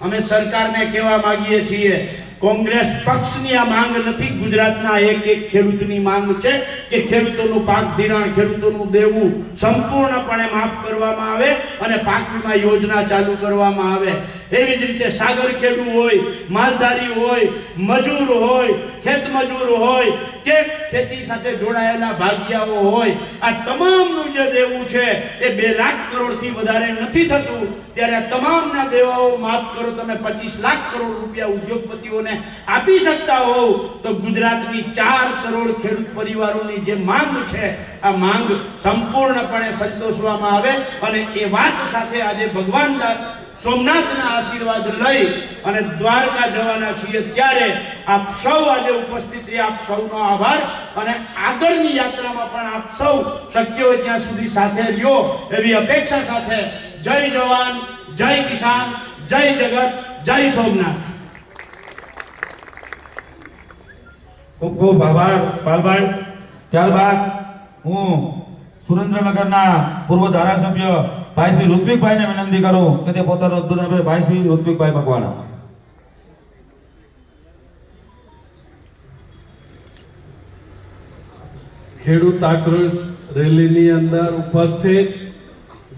Speaker 6: અમે સરકારને કહેવા માંગીએ છીએ, કોંગ્રેસ પક્ષની આ માંગ નથી, ગુજરાતના એક ખેડૂતની માંગ છે કે ખેડૂતોનું પાક ધિરાણ, ખેડૂતોનું દેવું સંપૂર્ણપણે માફ કરવામાં આવે અને પાક વીમા યોજના ચાલુ કરવામાં આવે. એવી જ રીતે સાગર ખેડૂ હોય, માલધારી હોય, મજૂર હોય, ખેત મજૂર હોય કે ખેતી સાથે જોડાયેલા ભાગિયાઓ હોય, આ તમામનું જે દેવું છે એ 2 લાખ કરોડથી વધારે નથી થતું. ત્યારે તમામના દેવાઓ માફ કરો. તમે 25 લાખ કરોડ રૂપિયા ઉદ્યોગપતિઓને આપી શકતા હોવ તો ગુજરાતની 4 કરોડ ખેડૂત પરિવારોની જે માંગ છે આ માંગ સંપૂર્ણપણે સંતોષવામાં આવે. અને એ વાત સાથે આજે ભગવાન સોમનાથના આશીર્વાદ લઈ અને દ્વારકા જવાના છીએ. ત્યારે આપ સૌ આજે ઉપસ્થિત રહ્યા, આપ સૌનો આભાર. અને આગળની યાત્રામાં પણ આપ સૌ શક્ય હોય ત્યાં સુધી સાથે રહ્યો એવી અપેક્ષા સાથે જય જવાન, જય કિસાન, જય જગત, જય સોમનાથ.
Speaker 1: ખૂબ ખૂબ આભાર પાલભાઈ. ત્યારબાદ હું સુરેન્દ્રનગરના પૂર્વ ધારાસભ્ય ભાઈ શ્રી ઋત્વિકભાઈને વિનંતી કરું કે તે પોતાનું ઉદ્બોધન આપે. ભાઈ શ્રી ઋત્વિકભાઈ મકવાણા.
Speaker 7: ખેડૂત આક્રોશ રેલીની અંદર ઉપસ્થિત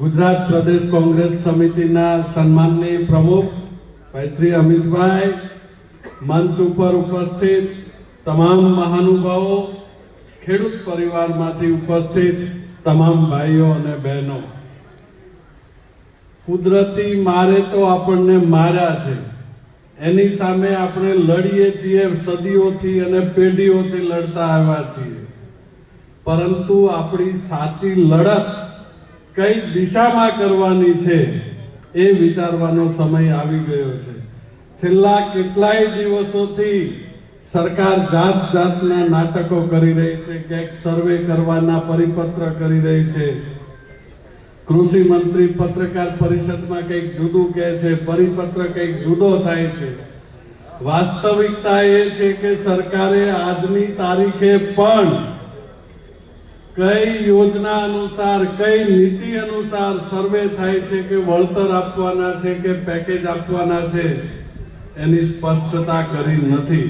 Speaker 7: ગુજરાત પ્રદેશ કોંગ્રેસ સમિતિના સન્માનનીય પ્રમુખ ભાઈ શ્રી અમિતભાઈ, મંચ ઉપર ઉપસ્થિત તમામ મહાનુભાવો, ખેડૂત પરિવારમાંથી ઉપસ્થિત તમામ ભાઈઓ અને બહેનો, કુદરતી મારે તો આપણને માર્યા છે, એની સામે આપણે લડીએ છીએ, સદીઓથી અને પેઢીઓથી લડતા આવ્યા છીએ. પરંતુ આપણી સાચી લડત કઈ દિશામાં કરવાની છે એ વિચારવાનો સમય આવી ગયો છે. છેલ્લા કેટલાય દિવસોથી સરકાર જાત જાતના નાટકો કરી રહી છે, ક્યાંક સર્વે કરવાના પરિપત્ર કરી રહી છે. કૃષિ મંત્રી પત્રકાર પરિષદમાં કંઈક જુદું કહે છે, પરિપત્ર કંઈક જુદો થાય છે. વાસ્તવિકતા એ છે કે સરકારે આજની તારીખે પણ કઈ યોજના અનુસાર, કઈ નીતિ અનુસાર સર્વે થાય છે કે વળતર આપવાના છે કે પેકેજ આપવાના છે એની સ્પષ્ટતા કરી નથી.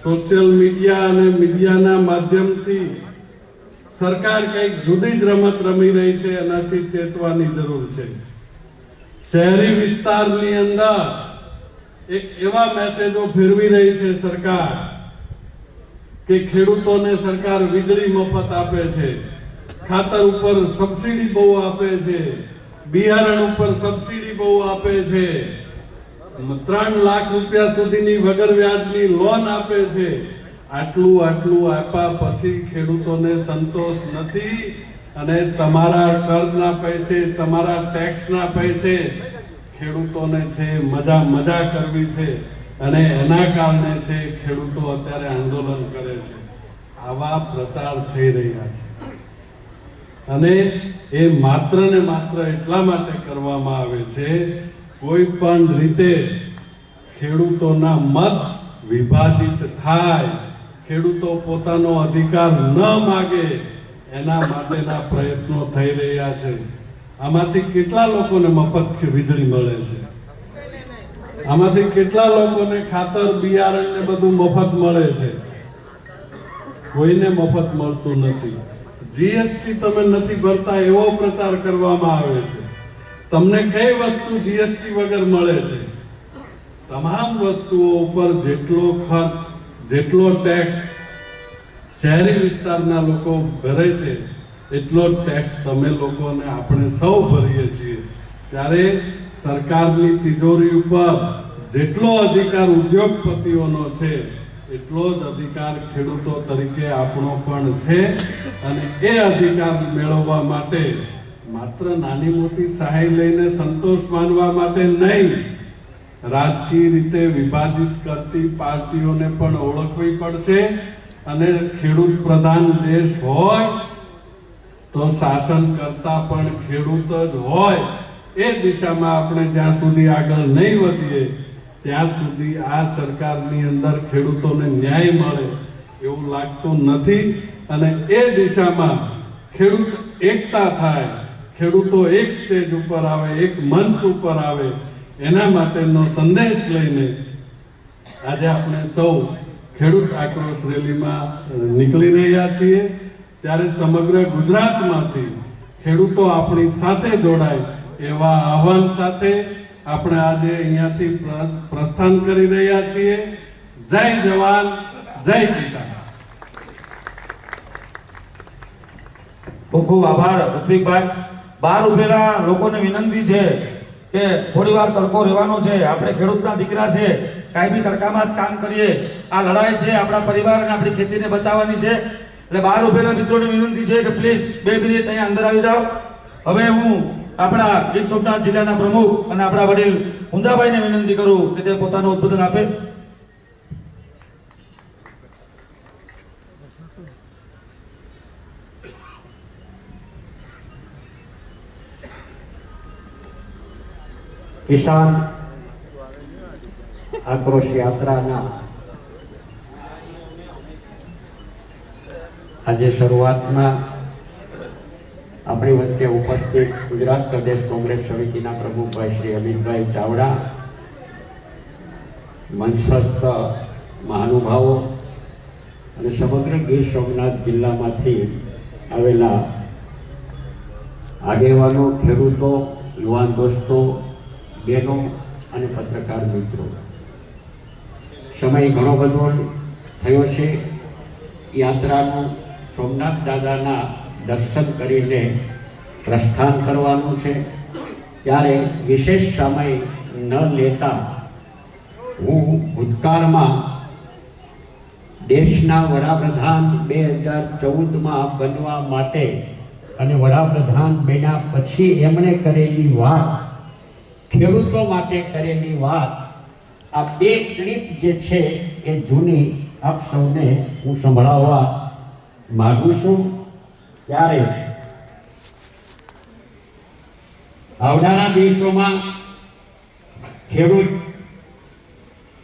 Speaker 7: સોશિયલ મીડિયા અને મીડિયાના માધ્યમથી સરકાર કંઈક જુદી જ રમત રમી રહી છે, એનાથી ચેતવાની જરૂર છે. શહેરી વિસ્તારની અંદર એક એવા મેસેજો ફેરવી રહી છે સરકાર કે ખેડૂતોને સરકાર વીજળી મફત આપે છે, ખાતર ઉપર સબસિડી બહુ આપે છે, બિયારણ ઉપર સબસિડી બહુ આપે છે, 3 લાખ રૂપિયા સુધીની વગર વ્યાજની લોન આપે છે. આટલું આપ્યા પછી ખેડૂતોને સંતોષ નથી અને તમારા કરના પૈસે, તમારા ટેક્સના પૈસે ખેડૂતોને છે મજા કરવી છે અને એના કારણે છે ખેડૂતો અત્યારે આંદોલન કરે છે. આવા પ્રચાર થઈ રહ્યા છે અને એ માત્ર ને માત્ર એટલા માટે કરવામાં આવે છે કોઈ પણ રીતે ખેડૂતોના મત વિભાજિત થાય, ખેડૂતો પોતાનો અધિકાર ન માગે એના માટેના પ્રયત્નો થઈ રહ્યા છે. આમાંથી કેટલા લોકોને મફત વીજળી મળે છે? આમાંથી કેટલા લોકોને ખાતર, બિયારણ ને બધું મફત મળે છે? કોઈને મફત મળતું નથી. જીએસટી તમે નથી ભરતા એવો પ્રચાર કરવામાં આવે છે. તમને કઈ વસ્તુ જીએસટી વગર મળે છે? તમામ વસ્તુઓ ઉપર જેટલો ખર્ચ, જેટલો ટેક્સ શહેરી વિસ્તારના લોકો ભરે છે એટલો ટેક્સ તમે લોકોને, આપણે સૌ ભરીએ છીએ. ત્યારે સરકારની તિજોરી ઉપર જેટલો અધિકાર ઉદ્યોગપતિઓનો છે એટલો જ અધિકાર ખેડૂતો તરીકે આપણો પણ છે અને એ અધિકાર મેળવવા માટે માત્ર નાની મોટી સહાય લઈને સંતોષ માનવા માટે નહીં, રાજકીય રીતે વિભાજિત કરતી પાર્ટીઓને પણ ઓળખવી પડશે અને ખેડૂત પ્રધાન દેશ હોય તો શાસન કરતા પણ ખેડૂત જ હોય એ દિશામાં આપણે જ્યાં સુધી આગળ નહીં વધીએ ત્યાં સુધી આ સરકારની અંદર ખેડૂતોને ન્યાય મળે એવું લાગતું નથી. અને એ દિશામાં ખેડૂત એકતા થાય, ખેડૂતો એક સ્ટેજ ઉપર આવે, એક મંચ ઉપર આવે, એના માટેનો સંદેશ લઈને આજે આપણે સૌ ખેડૂત આક્રોશ રેલીમાં નીકળી રહ્યા છીએ. ત્યારે સમગ્ર ગુજરાતમાંથી ખેડૂતો આપણી સાથે જોડાય એવા આહવાન સાથે આપણે આજે અહીંયાથી પ્રસ્થાન કરી રહ્યા છીએ. જય જવાન, જય કિસાન.
Speaker 1: ખૂબ ખૂબ આભાર ઋત્વિકભાઈ. બહાર ઉભેલા લોકોને વિનંતી છે કે થોડી વાર તડકો રહેવાનો છે. આપણે ખેડૂતના દીકરા છે, કાંઈ બી તડકામાં જ કામ કરીએ. આ લડાઈ છે આપણા પરિવાર અને આપણી ખેતીને બચાવવાની છે. એટલે બહાર ઉભેલા મિત્રોને વિનંતી છે કે પ્લીઝ 2 મિનિટ અહીંયા અંદર આવી જાઓ. હવે હું આપણા ગીર સોમનાથ જિલ્લાના પ્રમુખ અને આપણા વડીલ ઊંઝાભાઈને વિનંતી કરું કે તે પોતાનું ઉદ્બોધન આપે.
Speaker 8: કિસાન આક્રોશ યાત્રાના આજે શરૂઆતમાં આપણી વચ્ચે ઉપસ્થિત ગુજરાત પ્રદેશ કોંગ્રેસ સમિતિના પ્રમુખભાઈ શ્રી અમિતભાઈ ચાવડા, મંચસ્થ મહાનુભાવો અને સમગ્ર ગીર સોમનાથ જિલ્લામાંથી આવેલા આગેવાનો, ખેડૂતો, યુવાન દોસ્તો, બહેનો અને પત્રકાર મિત્રો, સમય ઘણો બધો થયો છે. યાત્રાનું સોમનાથ દાદાના દર્શન કરીને પ્રસ્થાન કરવાનું છે. ત્યારે વિશેષ સમય ન લેતા હું ભૂતકાળમાં દેશના વડાપ્રધાન 2014માં બનવા માટે અને વડાપ્રધાન બન્યા પછી એમણે કરેલી વાત, ખેડૂતો માટે કરેલી વાત, આ 2 ક્લિપ જે છે એ જૂની આપ સૌને હું સંભળાવવા માંગુ છું. ત્યારે આવનારા દિવસોમાં ખેડૂત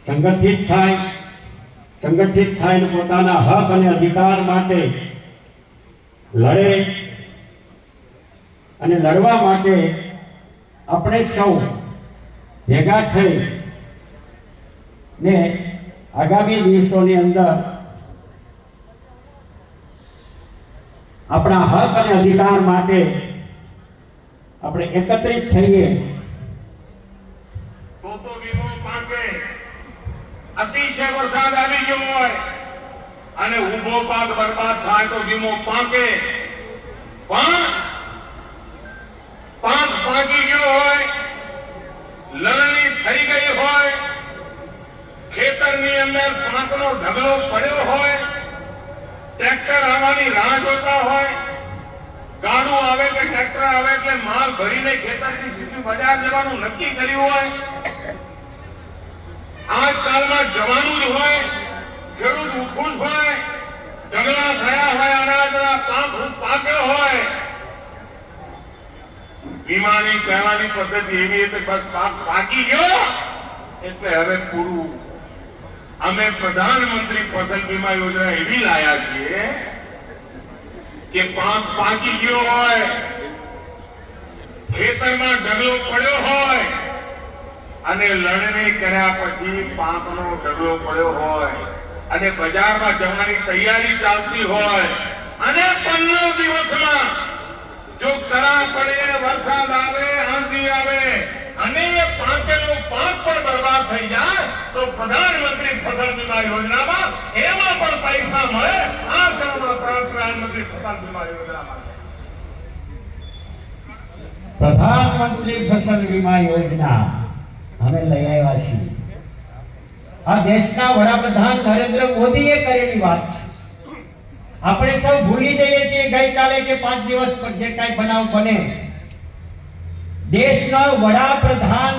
Speaker 8: સંગઠિત થાય અને પોતાના હક અને અધિકાર માટે લડે અને લડવા માટે આપણે સૌ ભેગા થઈ ને આગામી દિવસોની અંદર આપણા હક અને અધિકાર માટે આપણે એકત્રિત થઈએ.
Speaker 9: તો વીમો પાકે, અતિશય વરસાદ આવી ગયો હોય અને ઊભો પાક બરબાદ થાય તો વીમો પાકે, પણ પાક પાકી ગયો હોય, લણણી થઈ ગઈ હોય, ખેતરની અંદર પાકનો ઢગલો પડ્યો હોય, ટ્રેક્ટર આવવાની રાહ જોતા હોય, ગાડું આવે કે ટ્રેક્ટર આવે એટલે માલ ભરીને ખેતરથી સીધું બજાર જવાનું નક્કી કર્યું હોય, આજકાલમાં જવાનું જ હોય, ખેડૂત ખુશ હોય, ઢગલા થયા હોય, અનાજના પાક પાક્યો હોય, વીમાની કહેવાની પદ્ધતિ એવી એટલે બસ પાક પાકી ગયો એટલે હવે પૂરું. અમે પ્રધાનમંત્રી ફસલ વીમા યોજના એવી લાયા છીએ કે પાક પાકી ગયો હોય, ખેતરમાં ઢગલો પડ્યો હોય અને લણણી કર્યા પછી પાકનો ઢગલો પડ્યો હોય અને બજારમાં જવાની તૈયારી ચાલતી હોય અને 15 દિવસમાં જો કરા પડે, વરસાદ આવે, આંધી આવે અને એ પાકેલો પાક પણ બરબાદ થઈ જાય તો પ્રધાનમંત્રી ફસલ વીમા યોજનામાં એમાં પણ પૈસા મળે. આ પ્રધાનમંત્રી ફસલ વીમા યોજનામાં
Speaker 8: પ્રધાનમંત્રી ફસલ વીમા યોજના અમે લઈ આવ્યા છીએ. આ દેશના વડાપ્રધાન નરેન્દ્ર મોદીએ કરેલી વાત છે. આપણે સૌ ભૂલી જઈએ છીએ ગઈકાલે કે 5 દિવસ પર જે કાંઈ બનાવ બને દેશના વડાપ્રધાન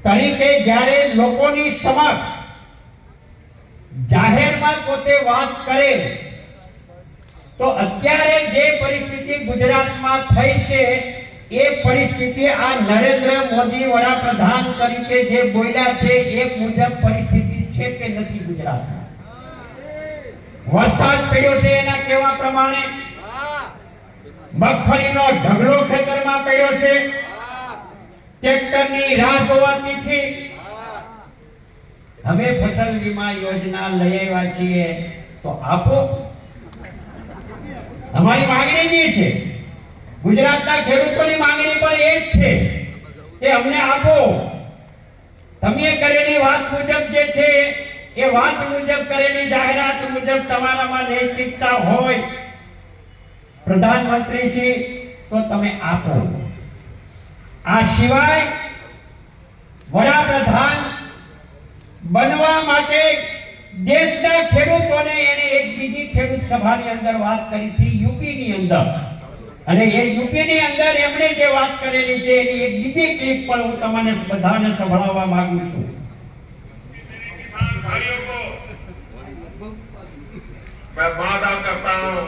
Speaker 8: તરીકે જ્યારે લોકોની સમક્ષ જાહેરમાં પોતે વાત કરે તો અત્યારે જે પરિસ્થિતિ ગુજરાતમાં થઈ છે એ પરિસ્થિતિ આ નરેન્દ્ર મોદી વડાપ્રધાન તરીકે જે બોલ્યા છે એ મુજબ પરિસ્થિતિ છે કે નથી ગુજરાતમાં? વરસાદ પડ્યો છે એના કહેવા પ્રમાણે, મગફળીનો ઢગલો ખેતરમાં પડ્યો છે, ટ્રેક્ટરની રાહ જોવાતી છે. હવે ફસલ વીમા યોજના લઈ આવ્યા છીએ તો આપો. અમારી માંગણી જે છે, ગુજરાતના ખેડૂતોની માંગણી પણ એ જ છે કે અમને આપો. તમે કરેલી વાત મુજબ જે છે એ વાત મુજબ કરેલી જાહેરાત મુજબ તમારામાં નૈતિકતા હોય પ્રધાનમંત્રી શ્રી તો તમે આપો. આ સિવાય વડાપ્રધાન બનવા માટે દેશના ખેડૂતોને એને એક બીજી ખેડૂત સભાની અંદર વાત કરી હતી યુપીની અંદર, અને એ યુપીની અંદર એમણે જે વાત કરેલી છે એની એક બીજી ક્લિપ પણ હું તમને બધાને સંભળાવવા માંગુ છું.
Speaker 9: किसान भाइयों को मैं वादा करता हूं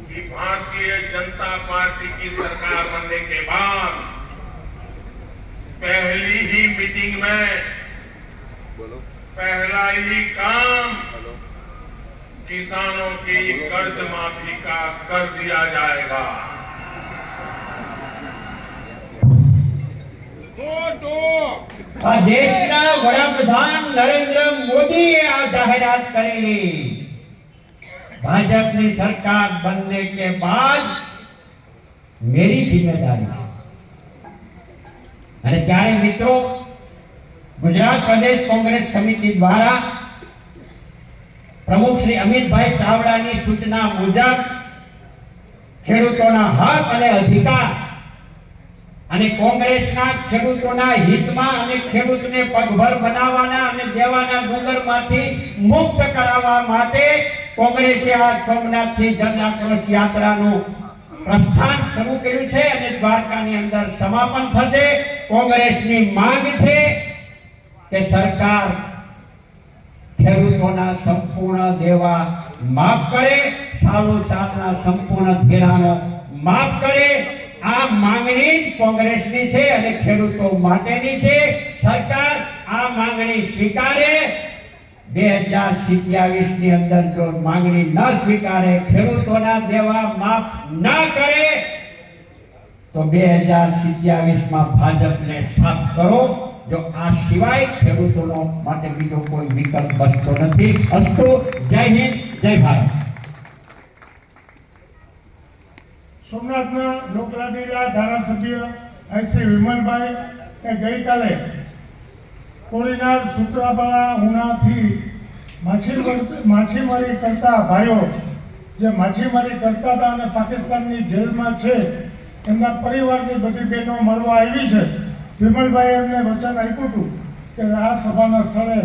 Speaker 9: कि भारतीय जनता पार्टी की सरकार बनने के बाद पहली ही मीटिंग में पहला ही काम किसानों की कर्ज माफी का कर दिया जाएगा.
Speaker 8: આ દેશના વડાપ્રધાન નરેન્દ્ર મોદીએ આ જાહેરાત કરેલી. ભાજપની સરકાર बनने के बाद मेरी जिम्मेदारी है. અને ત્યારે મિત્રો ગુજરાત પ્રદેશ કોંગ્રેસ સમિતિ દ્વારા પ્રમુખ શ્રી અમિતભાઈ ચાવડાની સૂચના મુજબ ખેડૂતોના હક અને અધિકાર અને કોંગ્રેસના ખેડૂતોના હિતમાં અને ખેડૂતને પગભર બનાવવાના અને દેવાના ડુંગરમાંથી મુક્ત કરાવવા માટે કોંગ્રેસે આ સોમનાથથી જન આક્રોશ યાત્રાનું પ્રસ્થાન શરૂ કર્યું છે અને દ્વારકાની અંદર સમાપન થશે. કોંગ્રેસની માંગ છે કે સરકાર ખેડૂતોના સંપૂર્ણ દેવા માફ કરે, સાલું સાલના સંપૂર્ણ ધિરાણો માફ કરે. આ માંગણી જ કોંગ્રેસની છે અને ખેડૂતો માટેની છે. સરકાર આ માંગણી સ્વીકારે. 2027 ની અંદર જો માંગણી ન સ્વીકારે, ખેડૂતોના દેવા માફ ન કરે તો 2027 માં ભાજપને સાફ કરો. જો આ સિવાય ખેડૂતોનો માટે બીજો કોઈ વિકલ્પ બચતો નથી. અસ્તુ. જય હિન્દ, જય ભારત.
Speaker 3: સોમનાથના લોકલાડીલા ધારાસભ્ય શ્રી વિમલભાઈ એ ગઈકાલે કોળીનાર સૂત્રાપાડા ઉનાથી માછીમારી કરતા ભાઈઓ જે માછીમારી કરતા હતા અને પાકિસ્તાનની જેલમાં છે એમના પરિવારની બધી બહેનો મળવા આવી છે. વિમલભાઈએ એમને વચન આપ્યું હતું કે આ સભાના સ્થળે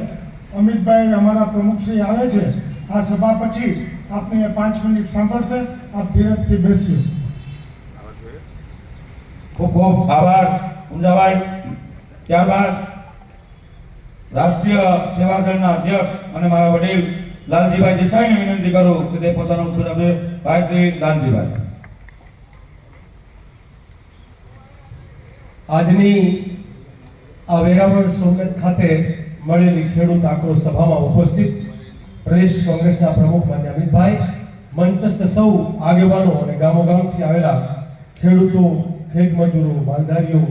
Speaker 3: અમિતભાઈ અમારા પ્રમુખશ્રી આવે છે. આ સભા પછી આપને 5 મિનિટ સાંભળશે. આપ ધીરજથી બેસ્યો.
Speaker 1: ખૂબ ખૂબ આભાર ઊંઝાભાઈ. ત્યારબાદ રાષ્ટ્રીય સેવા દળના અધ્યક્ષ અને મારા વડીલ લાલજીભાઈ દેસાઈને વિનંતી કરું કે તે પોતાનું ઉદ્બોધન આપે. ભાઈ શ્રી લાલજીભાઈ.
Speaker 10: આજની આ વેરાવળ સોમનાથ ખાતે મળેલી ખેડૂત આક્રોશ સભામાં ઉપસ્થિત પ્રદેશ કોંગ્રેસના પ્રમુખ માન્ય અમિતભાઈ, મંચસ્થ સૌ આગેવાનો અને ગામોગામથી આવેલા ખેડૂતો, ખેત મજૂરો, માલધારીઓ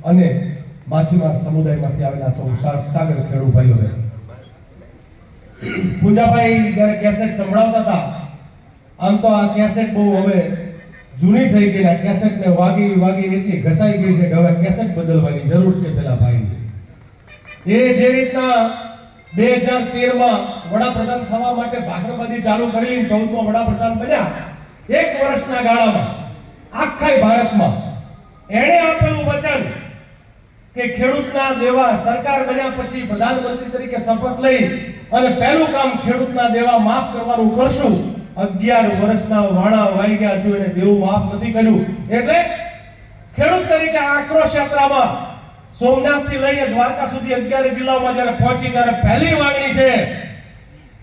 Speaker 10: અને માછીમાર સમુદાયમાંથી આવેલા સૌ સાગર ખેડૂત ભાઈઓને પૂંજાભાઈ જ્યારે કેસેટ સંભળાવતા હતા, આમ તો આ કેસેટ બહુ હવે જૂની થઈ ગઈ, આ કેસેટને વાગી એટલી ઘસાઈ ગઈ છે કે હવે કેસેટ બદલવાની જરૂર છે. પેલા ભાઈ એ જે રીતના 2013 માં વડાપ્રધાન થવા માટે ભાષણબાજી ચાલુ કરી 14માં વડાપ્રધાન બન્યા, 1 વર્ષના ગાળામાં આખા ભારતમાં એણે આપેલું વચન કે ખેડૂતના દેવા, સરકાર બન્યા પછી પ્રધાનમંત્રી તરીકે શપથ લઈ અને પહેલું કામ ખેડૂતના દેવા માફ કરવાનું કરશું. 11 વર્ષના વાણા વાઈ ગયા, જો એને દેવું માફ નથી કર્યું એટલે ખેડૂત તરીકે આ આક્રોશ યાત્રામાં સોમનાથ થી લઈને દ્વારકા સુધી 11 જિલ્લાઓમાં જ્યારે પહોંચી ત્યારે પહેલી માંગણી છે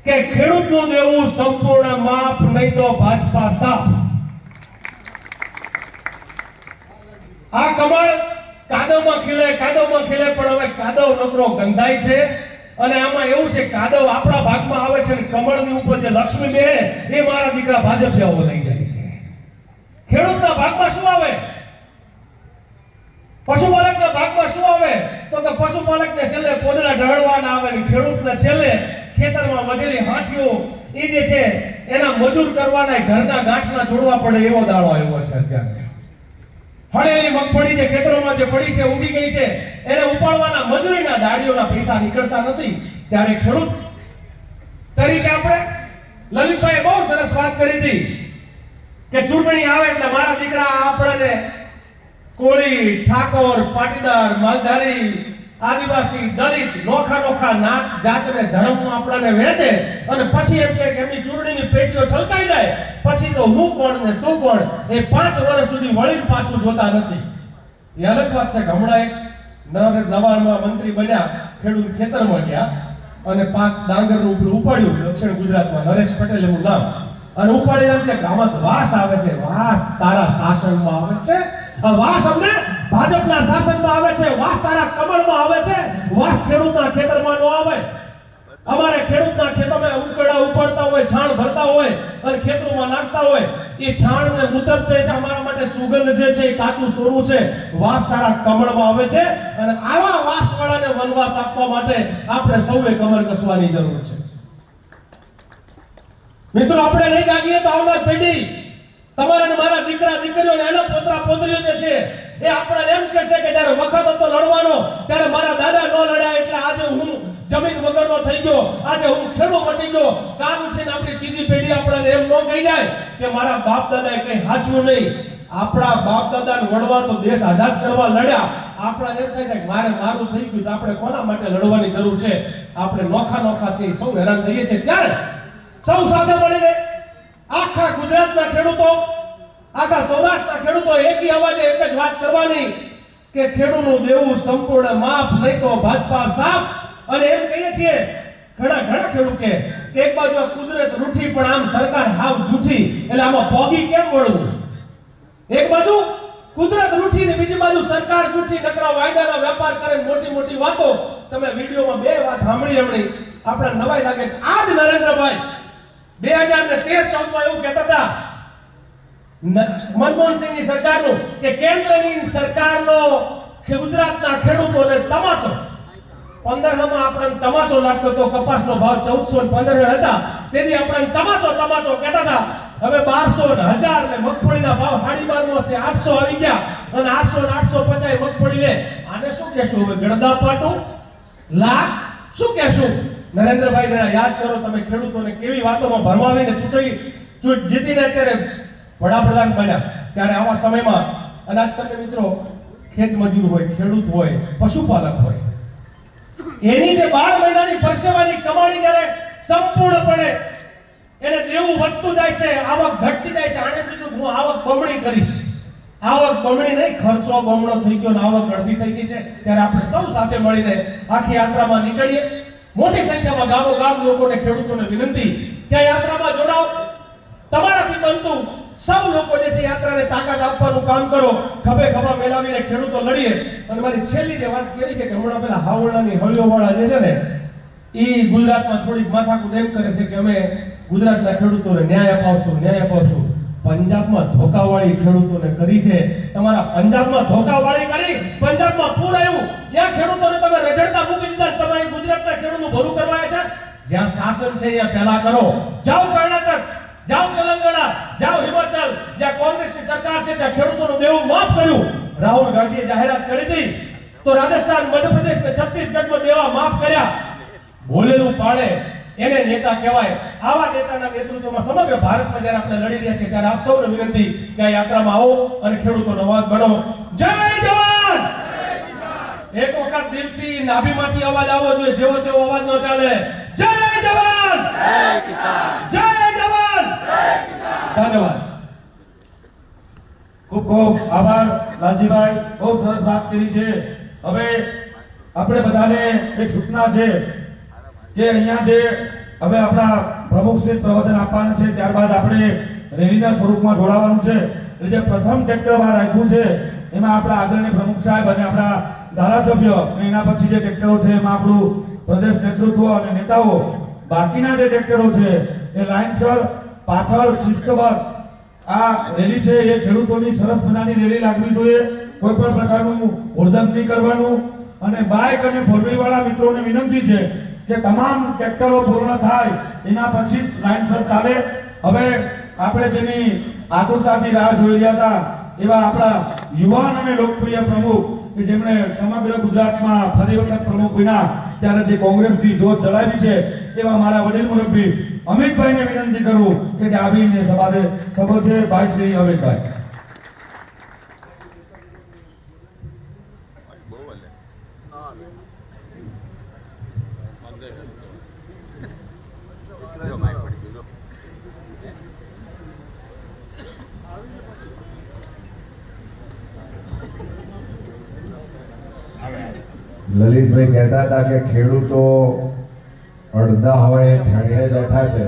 Speaker 10: કે ખેડૂતનું દેવું સંપૂર્ણ માફ, નહીં તો ભાજપા સાફ. આ કમળ કાદવમાં ખીલે પણ હવે કાદવ નકરો ગંધાય છે અને આમાં એવું છે કાદવ આપણા ભાગમાં આવે છે અને કમળની ઉપર જે લક્ષ્મી બેહે એ મારા દીકરા ભાજપ જેવો લઈ જાય છે. ખેડૂતના ભાગમાં શું આવે? પશુપાલકના ભાગમાં શું આવે? તો કે પશુપાલકને છેલ્લે પોદળા ઢળવાના આવે ને ખેડૂતને છેલ્લે ખેતરમાં વધેલી હાંઠીઓ એ જે છે એના મજૂર કરવાના, ઘરના ગાંઠના જોડવા પડે એવો દાડો આવ્યો છે અત્યારે. હળેલી મગફળી જે ખેતરોમાં જે પડી છે, ઉગી ગઈ છે, એને ઉપાડવાના મજૂરીના દાડીઓના પૈસા નીકળતા નથી. ત્યારે ખેડૂત તરીકે આપણે લલિતભાઈએ બહુ સરસ વાત કરી હતી કે ચૂંટણી આવે એટલે મારા દીકરા આપણને કોળી, ઠાકોર, પાટીદાર, માલધારી, આદિવાસી, દલિત, નોખા નાત જાત અને ધર્મમાં આપણને વહેંચે અને પછી એમ કે એમની ચૂંટણીની પેટીઓ છલકાઈ જાય પછી તો હું કોણ ને તું કોણ એ 5 વર્ષ સુધી વળીને પાછું જોતા નથી. એ અલગ વાત છે કે હમણાં એક નવામાં મંત્રી બન્યા, ખેડૂત ખેતરમાં ગયા અને પાક ડાંગરનું ઉપલું ઉપાડ્યું દક્ષિણ ગુજરાતમાં, નરેશ પટેલ એવું નામ, અને ઉપાડીને એમ કે ગામત વાસ આવે છે, વાસ તારા શાસનમાં આવે છે, આ વાસ અમને ભાજપના શાસનમાં આવે છે, વાસ તારા કમળમાં આવે છે, વાસ ખેડૂતના ખેતરમાં નો આવે. અમારે ખેડૂતના ખેતરમાં ઉકરડા ઉપાડતા હોય, છાણ ભરતા હોય અને ખેતરોમાં નાખતા હોય, એ છાણ ને મૂતર છે અમારા માટે સુગંધ જે છે એ કાચું સોનું છે, વાસ તારા કમળમાં આવે છે. અને આવા વાસવાળાને વનવાસ આપવા માટે આપણે સૌએ કમર કસવાની જરૂર છે. મિત્રો, આપણે નહીં જાગીએ તો આવનાર પેઢી, તમારા અને મારા દીકરા દીકરીઓ અને એના પોતરા પોતરીઓ જે છે એ આપણને એમ કહેશે કે જ્યારે વખત હતો લડવાનો ત્યારે મારા દાદા ન લડ્યા એટલે આજે હું જમીન વગરનો થઈ ગયો, આજે હું ખેડૂત મટી ગયો. કાલ ઉઠીને આપણી ત્રીજી પેઢી આપણને એમ ન કહી જાય કે મારા બાપ દાદાએ કઈ હાચવું નહીં. આપણા બાપ દાદાને વડવા તો દેશ આઝાદ કરવા લડ્યા. આપણને એમ થાય કે મારે મારું થઈ ગયું તો આપણે કોના માટે લડવાની જરૂર છે? આપણે નોખા છે સૌ હેરાન થઈએ છીએ. ત્યારે સૌ સાથે મળીને આખા ગુજરાતના ખેડૂતો, આખા સૌરાષ્ટ્રના ખેડૂતો એકી અવાજે એક જ વાત કરવાની કે ખેડૂતનું દેવું સંપૂર્ણ માફ, નહીં તો ભાજપા સાફ. અને એમ કહીએ છીએ ઘણા ખેડૂત કે એક બાજુ કુદરત રૂઠી પણ આમ સરકાર હાવ જૂઠી, એટલે આમાં પોગી કેમ વળવું? એક બાજુ કુદરત રૂઠી ને બીજી બાજુ સરકાર જૂઠી, નકરા વાયદાના વેપાર કરે, મોટી વાતો. તમે વિડીયોમાં 2 વાત સાંભળી હમણી, આપણે નવાઈ લાગે. આજ નરેન્દ્રભાઈ 2013-14 માં એવું કહેતા હતા મનમોહનસિંહની સરકારનું કે કેન્દ્રની સરકારનો ગુજરાતના ખેડૂતોને તમાચો. 15 માં આપણને તમાચો લાગતો તો કપાસનો ભાવ 1415 હતા, તેથી આપણને તમાચો કહેતા હતા. હવે 1200 ને 1000 ને મગફળીના ભાવ 12.5 થી 800 આવી ગયા અને 800 ને 850 મગફળી લે. આને શું કહેશું? હવે ગણદા પાટું લાખ શું કહેશું? નરેન્દ્રભાઈ જરા યાદ કરો, તમે ખેડૂતોને કેવી વાતોમાં ભરમાવીને જીતીને અત્યારે વડાપ્રધાન બન્યા. ત્યારે આવા સમયમાં અનાજ તમને મિત્રો ખેત મજૂર હોય, ખેડૂત હોય, પશુપાલક હોય, એની જે 12 મહિનાની પરસેવાની કમાણી જ્યારે સંપૂર્ણપણે એને દેવું વધતું જાય છે, આવક ઘટતી જાય છે. આણે કીધું હું આવક બમણી કરીશ. આવક બમણી નહીં, ખર્ચો બમણો થઈ ગયો ને આવક અડધી થઈ ગઈ છે. ત્યારે આપણે સૌ સાથે મળીને આખી યાત્રામાં નીકળીએ. મોટી સંખ્યામાં ગામો-ગામ લોકોને, ખેડૂતોને વિનંતી કે આ યાત્રામાં જોડાઓ. તમારાથી બનતું સૌ લોકો જે છે યાત્રાને તાકાત આપવાનું કામ કરો. ખભા મેળવીને ખેડૂતો લડીએ. અને મારી છેલ્લી જે વાત કરી છે કે હમણાં પેલા હાવડાની હળીઓવાળા જે છે ને એ ગુજરાતમાં થોડીક માથાકૂટ એમ કરે છે કે અમે ગુજરાતના ખેડૂતોને ન્યાય અપાવશું. પંજાબમાં ધોકાવાળી ખેડૂતોને કરી છે. તમારા પંજાબમાં ધોકાવાળી કરી, પંજાબમાં પૂર આવ્યું, ત્યાં ખેડૂતોને તમે રજડતા મૂકી દીધા. તમે ગુજરાતના ખેડૂતનું ભલું કરવાયા છે. જ્યાં શાસન છે ત્યાં પહેલા કરો. જાઓ કર્ણાટક, જાઓ તેલંગાણા, જાઓ હિમાચલ, જ્યાં કોંગ્રેસની સરકાર છે ત્યાં ખેડૂતોનું દેવું માફ કર્યું. રાહુલ ગાંધીએ જાહેરાત કરી હતી તો રાજસ્થાન, મધ્યપ્રદેશ ને છત્તીસગઢમાં દેવા માફ કર્યા. બોલેલું પાડે એને નેતા કહેવાય. આવા નેતાના નેતૃત્વમાં સમગ્ર ભારતમાં જ્યારે આપણે લડી રહ્યા છીએ ત્યારે આપ સૌને વિનંતી કે આ યાત્રામાં આવો અને ખેડૂતોનો અવાજ બનો. જય જવાન! એક વખત દિલથી, નાભીમાંથી અવાજ આવવો જોઈએ, જેવો તેવો અવાજ ન ચાલે. જય જવાન! જય કિસાન! જય જવાન! જય કિસાન! ધન્યવાદ. ખૂબ
Speaker 1: ખૂબ આભાર લાલજીભાઈ, બહુ સરસ વાત કરી છે. હવે આપણે બધાને એક સૂચના છે કે અહીંયા જે હવે આપણા પ્રમુખ શ્રી પ્રવચન આપવાના છે, ત્યારબાદ આપણે રેલીના સ્વરૂપમાં જોડાવાનું છે. એટલે જે પ્રથમ ટ્રેક્ટર બહાર રાખ્યું છે એમાં આપણા આદરણીય પ્રમુખ સાહેબ અને આપણા ધારાસભ્ય અને એના પછી જે ટ્રેક્ટરો છે એમાં આપણું પ્રદેશ નેતૃત્વ અને નેતાઓ, બાકીના જે ટ્રેક્ટરો છે એ લાઈનસર પાછળ શિસ્તબદ્ધ આ રેલી છે એ ખેડૂતોની સરસ મજાની રેલી લાગવી જોઈએ. કોઈ પણ પ્રકારનું ઉર્ધમ નહીં કરવાનું. અને બાઇક અને ફોર વ્હીલ વાળા મિત્રોને વિનંતી છે કે તમામ ટ્રેક્ટરો પૂર્ણ થાય એના પછી લાઈનસર ચાલે. હવે આપણે જેની આતુરતાથી રાહ જોઈ રહ્યા હતા એવા આપણા યુવાન અને લોકપ્રિય પ્રમુખ કે જેમણે સમગ્ર ગુજરાતમાં ફરી વખત પ્રમુખ બન્યા ત્યારે જે કોંગ્રેસની જોત જલાવી છે એવા મારા વડીલ મુરબ્બી અમિતભાઈને વિનંતી કરું કે તે આવીને સભાને સફળ છે. ભાઈ શ્રી અમિતભાઈ.
Speaker 11: લલિતભાઈ કહેતા હતા કે ખેડૂતો અડધા હોય એ છાંયડે બેઠા છે,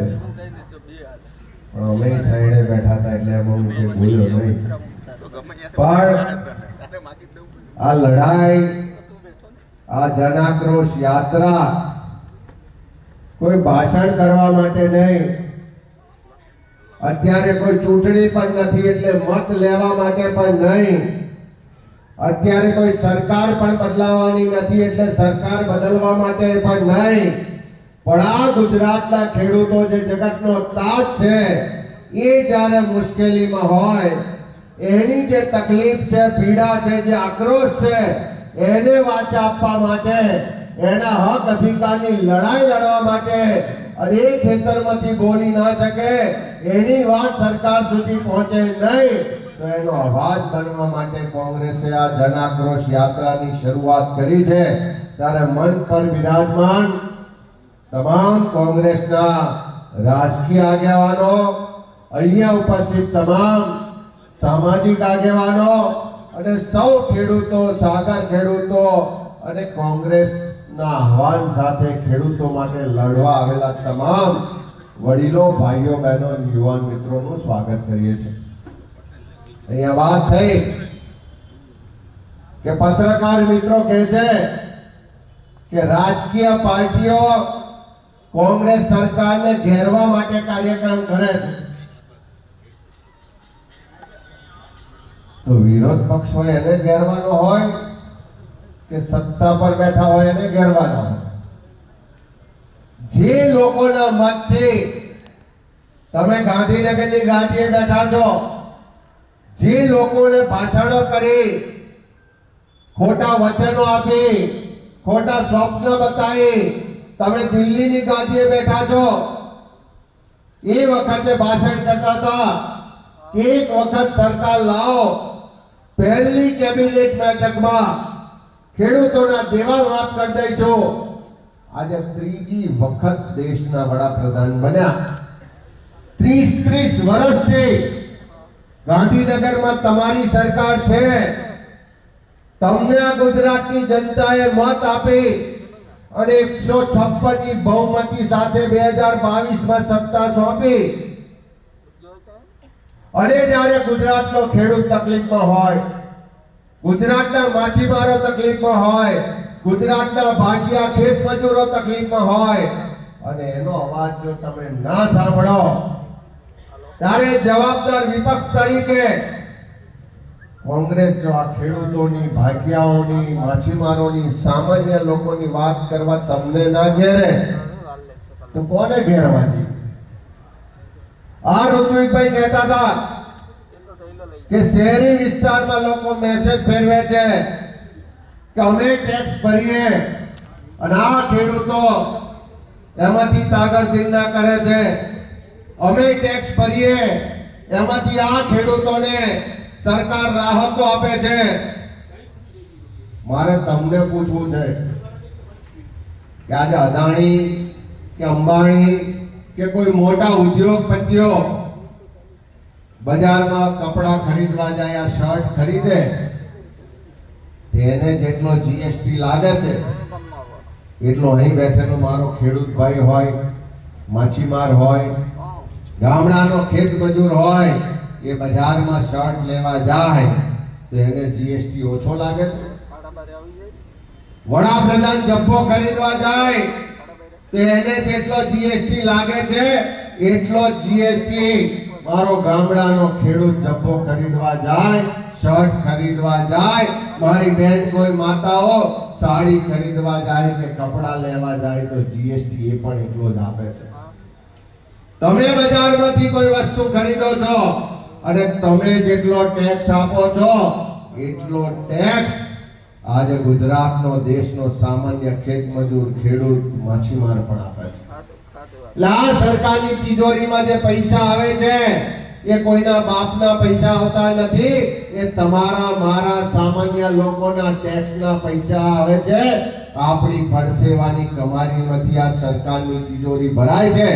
Speaker 11: પણ અમે છાંયડે બેઠા હતા એટલે એમાં હું કંઈ બોલ્યો નહીં. પણ આ લડાઈ, આ જન આક્રોશ યાત્રા કોઈ ભાષણ કરવા માટે નહીં, અત્યારે કોઈ ચૂંટણી પણ નથી એટલે મત લેવા માટે પણ નહીં, અત્યારે કોઈ સરકાર પણ બદલાવાની નથી એટલે સરકાર બદલવા માટે પણ નહીં, પણ આ ગુજરાતના ખેડૂતો જે જગતનો તાજ છે એ જ્યારે મુશ્કેલીમાં હોય, એની જે તકલીફ છે, પીડા છે, જે આક્રોશ છે એને વાચા આપવા માટે, એના હક અધિકારની લડાઈ લડવા માટે અને એ ખેતરમાંથી બોલી ના શકે, એની વાત સરકાર સુધી પહોંચે નહીં, તો એનો અવાજ બનવા માટે કોંગ્રેસે આ જન આક્રોશ યાત્રાની શરૂઆત કરી છે. ત્યારે મંચ પર વિરાજમાન તમામ કોંગ્રેસના રાજકીય આગેવાનો, અહીંયા ઉપસ્થિત તમામ સામાજિક આગેવાનો અને સૌ ખેડૂતો, સાગર ખેડૂતો અને કોંગ્રેસના આહવાન સાથે ખેડૂતો માટે લડવા આવેલા તમામ વડીલો, ભાઈઓ, બહેનો, યુવાન મિત્રોનું સ્વાગત કરીએ છીએ. અહીંયા વાત થઈ કે પત્રકાર મિત્રો કહે છે કે રાજકીય પાર્ટીઓ કોંગ્રેસ સરકારને ઘેરવા માટે કાર્યક્રમ કરે છે. તો વિરોધ પક્ષ હોય એને ઘેરવાનો હોય કે સત્તા પર બેઠા હોય એને ઘેરવાનો હોય? જે લોકોના મતથી તમે ગાંધીનગરની ગાદીએ બેઠા છો, જે લોકોને ભાષણો કરી, ખોટા વચનો આપી, ખોટા સ્વપ્ન બતાવી તમે દિલ્હીની ગાદીએ બેઠા છો, એ વખતે ભાષણ કરતા હતા કે એક વખત સરકાર લાવો, પહેલી કેબિનેટ બેઠકમાં ખેડૂતોના દેવા માફ કરી દઈશું. આજે ત્રીજી વખત દેશના વડાપ્રધાન બન્યા. 30 વર્ષથી ગાંધીનગરમાં તમારી સરકાર છે. તમને આ ગુજરાતની જનતાએ મત આપી અને 156 ની બહુમતી સાથે 2022માં સત્તા સોંપી. અને જ્યારે ગુજરાતનો ખેડૂત તકલીફમાં હોય, ગુજરાતના માછીમારો તકલીફમાં હોય, ગુજરાતના ભાગિયા ખેત મજૂરો તકલીફમાં હોય અને એનો અવાજ જો તમે ના સાંભળો, ત્યારે જવાબદાર વિપક્ષ તરીકે કોંગ્રેસ જો આ ખેડૂતોની, ભાગિયાઓની, માછીમારોની, સામાન્ય લોકોની વાત કરવા તમને ના ઘેરે તો કોને ઘેરવા જોઈએ? આ ઋત્વિકભાઈ કહેતા હતા કે શહેરી વિસ્તારમાં લોકો મેસેજ ફેરવે છે કે અમે ટેક્સ ભરીએ અને આ ખેડૂતો એમાંથી તાગરદિન્ના કરે છે, અમે ટેક્સ ભરીએ એમાંથી આ ખેડૂતોને સરકાર રાહતો આપે છે. મારે તમને પૂછવું છે કે આજે અદાણી કે અંબાણી કે કોઈ મોટા ઉદ્યોગપતિઓ બજારમાં કપડા ખરીદવા જાય, આ શર્ટ ખરીદે, તેને જેટલો જીએસટી લાગે છે એટલો અહીં બેઠેલો મારો ખેડૂત ભાઈ હોય, માછીમાર હોય, ગામડાનો ખેત મજૂર હોય, એ બજારમાં શર્ટ લેવા જાય તો એને જીએસટી ઓછો લાગે છે? વડાપ્રધાન જબ્બો ખરીદવા જાય તો એને જેટલો જીએસટી લાગે છે એટલો જીએસટી મારો ગામડાનો ખેડૂત જબ્બો ખરીદવા જાય, શર્ટ ખરીદવા જાય, મારી બેન કોઈ માતાઓ સાડી ખરીદવા જાય કે કપડા લેવા જાય તો જીએસટી એ પણ એટલો જ આપે છે. તમે બજારમાંથી કોઈ વસ્તુ ખરીદો છો અને તમે જેટલો ટેક્સ આપો છો એટલો ટેક્સ આજે ગુજરાતનો, દેશનો સામાન્ય ખેતમજૂર, ખેડૂત, માછીમાર પણ આપે છે. એટલે આ સરકારની તિજોરીમાં જે પૈસા આવે છે એ કોઈના બાપના પૈસા હોતા નથી, એ તમારા મારા સામાન્ય લોકોના ટેક્સના પૈસા આવે છે. આપણી પરસેવાની કમાણીમાંથી આ સરકારની તિજોરી ભરાય છે.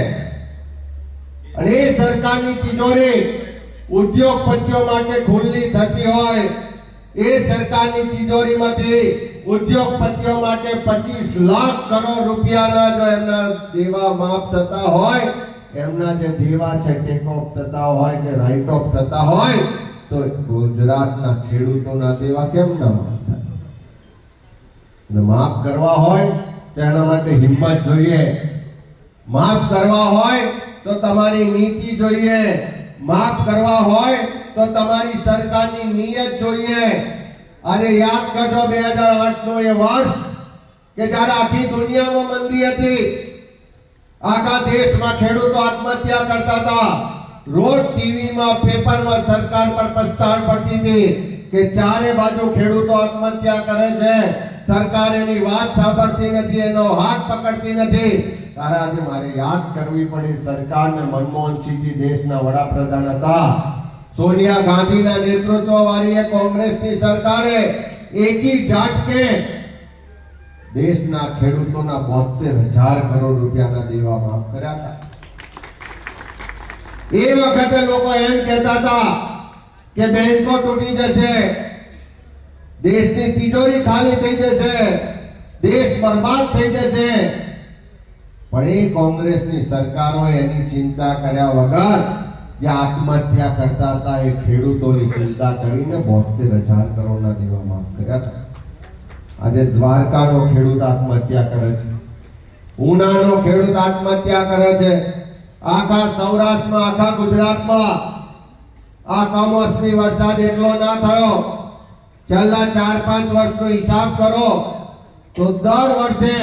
Speaker 11: અને એ સરકારની તિજોરી ઉદ્યોગપતિઓ માટે ખુલ્લી થતી હોય, એ સરકારની તિજોરીમાંથી ઉદ્યોગપતિઓ માટે 25 લાખ કરોડ રૂપિયાના જો એમના દેવા માફ થતા હોય, એમના જે દેવા છે ટેક ઓફ થતા હોય કે રાઇટ ઓફ થતા હોય, તો ગુજરાતના ખેડૂતોના દેવા કેમ ના માફ થાય? અને માફ કરવા હોય તો એના માટે હિંમત જોઈએ. માફ કરવા હોય તો તમારી નીતિ જોઈએ. માફ કરવા હોય તો તમારી સરકારની નિયત જોઈએ. આજે યાદ કરજો 2008 નો એ વર્ષ કે જ્યારે આખી દુનિયામાં મંદી હતી, આખા દેશમાં ખેડૂતો આત્મહત્યા કરતા હતા. રોજ ટીવીમાં, પેપરમાં સરકાર પર પસ્તાળ પડતી હતી કે ચારે બાજુ ખેડૂતો આત્મહત્યા કરે છે, સરકાર એની વાત સાંભળતી નથી, એનો હાથ પકડતી નથી. ત્યારે આજે મારે યાદ કરવી પડે, સરકારને મનમોહનસિંહજી દેશના વડાપ્રધાન હતા, સોનિયા ગાંધીના નેતૃત્વ વાળી કોંગ્રેસની સરકારે એકી ઝાટકે દેશના ખેડૂતોના 72,000 કરોડ રૂપિયાના દેવા માફ કર્યા હતા. એ વખતે લોકો એમ કહેતા હતા કે બેંકો તૂટી જશે, દેશની તિજોરી ખાલી થઈ જશે, દેશ બરબાદ થઈ જશે. પણ એ કોંગ્રેસની સરકારો એની ચિંતા કર્યા વગર જે આત્મહત્યા કરતા હતા એ ખેડૂતોની ચિંતા કરીને 72,000 કરોડના દેવા માફ કર્યા હતા. આજે દ્વારકાનો ખેડૂત આત્મહત્યા કરે છે, ઉનાનો ખેડૂત આત્મહત્યા કરે છે. આખા સૌરાષ્ટ્રમાં, આખા ગુજરાતમાં આ કમોસમી વરસાદ એટલો ના થયો. છેલ્લા 4-5 વર્ષનો હિસાબ કરો તો દર વર્ષે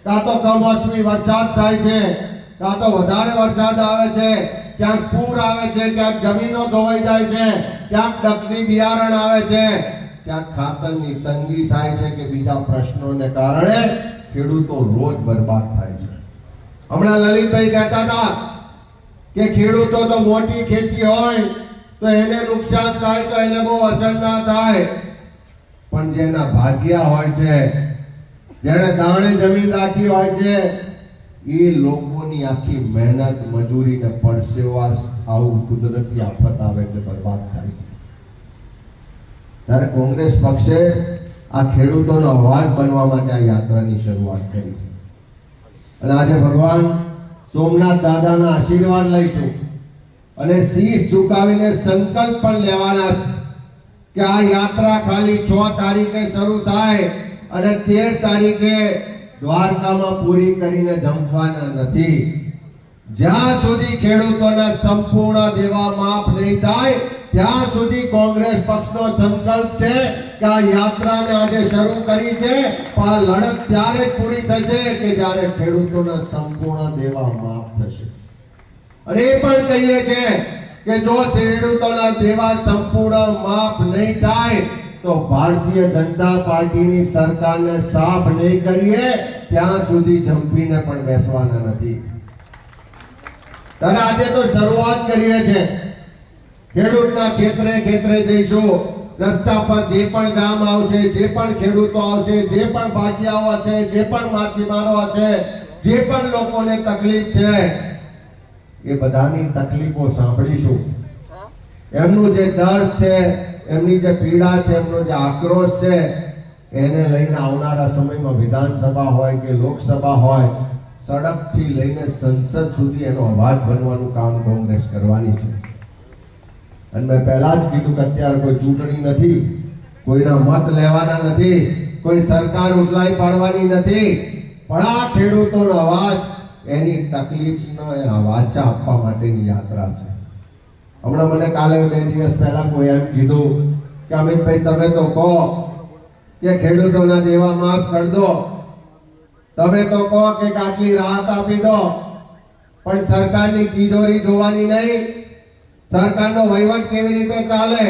Speaker 11: કાં તો કમોસમી વરસાદ થાય છે, કાં તો વધારે વરસાદ આવે છે, ક્યાંક પૂર આવે છે, ક્યાંક જમીનો ધોવાઈ જાય છે, ક્યાંક નકલી બિયારણ આવે છે, ક્યાંક ખાતરની તંગી થાય છે કે બીજા પ્રશ્નોને કારણે ખેડૂતો રોજ બરબાદ થાય છે. હમણાં લલિતભાઈ કહેતા હતા કે ખેડૂતો તો મોટી ખેતી હોય તો એને નુકસાન થાય તો એને બહુ અસર ના થાય, પણ જેના ભાગ્યા હોય છે, જેણે દાણે જમીન રાખી હોય છે, એ લોકોની આખી મહેનત, મજૂરી ને પરસેવા આવું કુદરતી આફત આવે એટલે બરબાદ થાય છે. ત્યારે કોંગ્રેસ પક્ષે આ ખેડૂતોનો અવાજ બનવા માટે આ યાત્રાની શરૂઆત કરી છે. અને આજે ભગવાન સોમનાથ દાદાના આશીર્વાદ લઈશું અને શીશ ઝુકાવીને સંકલ્પ પણ લેવાના છે કે આ યાત્રા ખાલી 6 તારીખે શરૂ થાય અને 13 તારીખે દ્વારકામાં પૂરી કરીને જંપવાના નથી. જ્યાં સુધી ખેડૂતોના સંપૂર્ણ દેવા માફ નહીં થાય ત્યાં સુધી કોંગ્રેસ પક્ષનો સંકલ્પ છે કે આ યાત્રાને આજે શરૂ કરી છે, પણ આ લડત ત્યારે જ પૂરી થશે કે જ્યારે ખેડૂતોના સંપૂર્ણ દેવા માફ થશે. અને એ પણ કહીએ છે કે જો ખેડૂતોના દેવા સંપૂર્ણ માફ નહીં થાય તો ભારતીય જનતા પાર્ટીની સરકારને સાફ નહીં કરીએ ત્યાં સુધી જંપીને પણ બેસવાના નથી. ત્યારે આજે તો શરૂઆત કરીએ છે. ખેડૂતના ખેતરે ખેતરે જઈશું, રસ્તા પર જે પણ ગામ આવશે, જે પણ ખેડૂતો આવશે, જે પણ ભાગીયાઓ હશે, જે પણ માછીમારો હશે, જે પણ લોકોને તકલીફ છે એ બધાની તકલીફો સાંભળીશું. એમનું જે દર્દ છે, એમની જે પીડા છે, એમનો જે આક્રોશ છે, એને લઈને આવનારા સમયમાં વિધાનસભા હોય કે લોકસભા હોય, સડકથી લઈને સંસદ સુધી એનો અવાજ બનવાનું કામ કોંગ્રેસ કરવાની છે. અને મેં પહેલા જ કીધું કે અત્યારે કોઈ ચૂંટણી નથી, કોઈના મત લેવાના નથી, કોઈ સરકાર ઉથલાઈ પાડવાની નથી, પણ આ ખેડૂતોનો અવાજ, એની તકલીફનો વાચા આપવા માટેની યાત્રા છે. હમણાં મને કાલે 2 દિવસ પહેલા કોઈ એમ કીધું કે અમિતભાઈ તમે તો કહો કે ખેડૂતોના દેવા માફ કરી દો, તમે તો કહો કે આટલી રાહત આપી દો, પણ સરકારની તિજોરી જોવાની નહીં, સરકારનો વહીવટ કેવી રીતે ચાલે.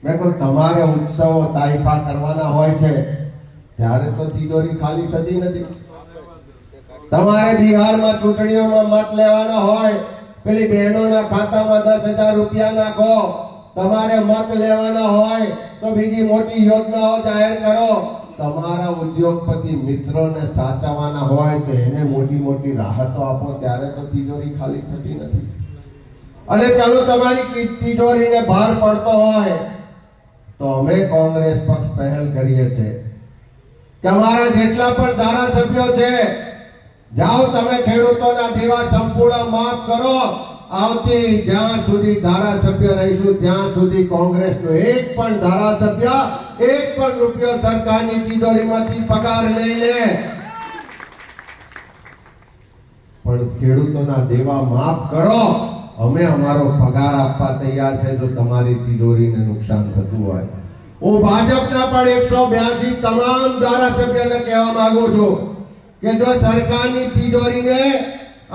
Speaker 11: મેં કહું તમારે ઉત્સવો તાઇફા કરવાના હોય છે ત્યારે તો તિજોરી ખાલી થતી નથી. તમારે બિહારમાં ચૂંટણીઓમાં મત લેવાના હોય, પેલી બહેનોના ખાતામાં 10,000 રૂપિયા નાખો. તમારે મત લેવાના હોય તો બીજી મોટી યોજનાઓ જાહેર કરો. તમારા ઉદ્યોગપતિ મિત્રોને સાચવવાના હોય તો એને મોટી મોટી રાહતો આપો, ત્યારે તો તિજોરી ખાલી થતી નથી. અને ચાલો તમારી તિજોરીને ભાર પડતો હોય તો અમે કોંગ્રેસ પક્ષ પહેલ કરીએ છીએ કે અમારા જેટલા પણ ધારાસભ્યો છે, જાઓ તમે ખેડૂતોના દેવા સંપૂર્ણ માફ કરો. આવતી જ્યાં સુધી ધારાસભ્ય રહીશું ત્યાં સુધી કોંગ્રેસનો એક પણ ધારાસભ્ય એક પણ રૂપિયો સરકારની તિજોરીમાંથી પગાર નહીં લે. પણ ખેડૂતોના દેવા માફ કરો, અમે અમારો પગાર આપવા તૈયાર છે જો તમારી તિજોરીને નુકસાન થતું હોય. હું ભાજપના પણ 182 તમામ ધારાસભ્યોને કહેવા માંગુ છું કે જો સરકારની તિજોરીને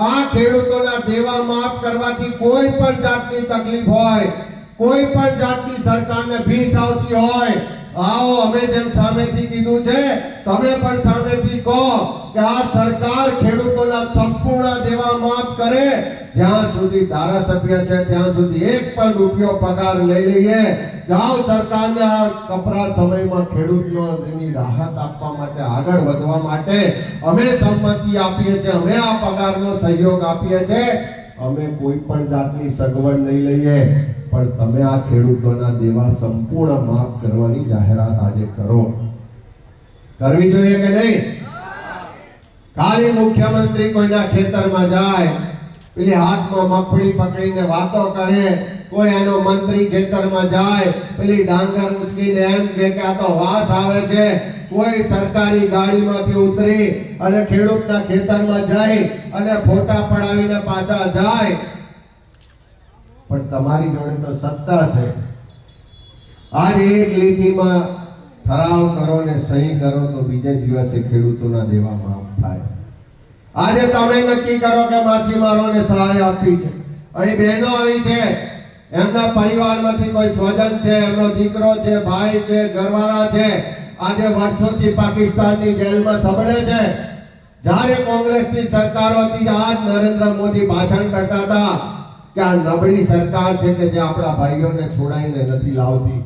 Speaker 11: આ ખેડૂતોના દેવા માફ કરવાથી કોઈ પણ જાતની તકલીફ હોય, કોઈ પણ જાતની સરકારને ભીખ આવતી હોય, આવો અમે જેમ સામેથી કીધું છે તમે પણ સામેથી કહો કે આ સરકાર ખેડૂતોના સંપૂર્ણ દેવા માફ કરે. જ્યાં સુધી ધારાસભ્ય છે ત્યાં સુધી એક પણ રૂપિયો પગાર લઈ લઈએ. જાઓ સરકારને આ કપરા સમયમાં ખેડૂતોની રાહત આપવા માટે, આગળ વધવા માટે અમે સંમતિ આપીએ છીએ, અમે આ પગારનો સહયોગ આપીએ છીએ. અમે કોઈ પણ જાતની સગવડ નહીં લઈએ, પણ તમે આ ખેડૂતોના દેવા સંપૂર્ણ માફ કરવાની જાહેરાત આજે કરો. કરવી જોઈએ કે નહીં? ખાલી મુખ્યમંત્રી કોઈના ખેતરમાં જાય, પેલી હાથમાં મગફળી પકડીને વાતો કરે, કોઈ એનો મંત્રી ખેતરમાં જાય, પેલી ડાંગર ઉચકીને એમ કે આ તો વાસ આવે છે, કોઈ સરકારી ગાડીમાંથી ઉતરી અને ખેડૂતના ખેતરમાં જાય અને ફોટા પડાવીને પાછા જાય. પણ તમારી જોડે તો સત્તા છે. આજે એક લીટીમાં ઠરાવ કરો ને સહી કરો તો બીજે દિવસે ખેડૂતોના દેવા માફ થાય. આજે તમે નક્કી કરો કે માછીમારોને સહાય આપવી છે. અહીં બહેનો આવી છે, એમના પરિવારમાંથી કોઈ સ્વજન છે, એમનો દીકરો છે, ભાઈ છે, ઘરવાળા છે, આજે વર્ષોથી પાકિસ્તાનની જેલમાં સબળે છે. જ્યારે કોંગ્રેસની સરકાર હતી, આજ નરેન્દ્ર મોદી ભાષણ કરતા હતા કે આ નબળી સરકાર છે કે જે આપણા ભાઈઓને છોડાઈને નથી લાવતી.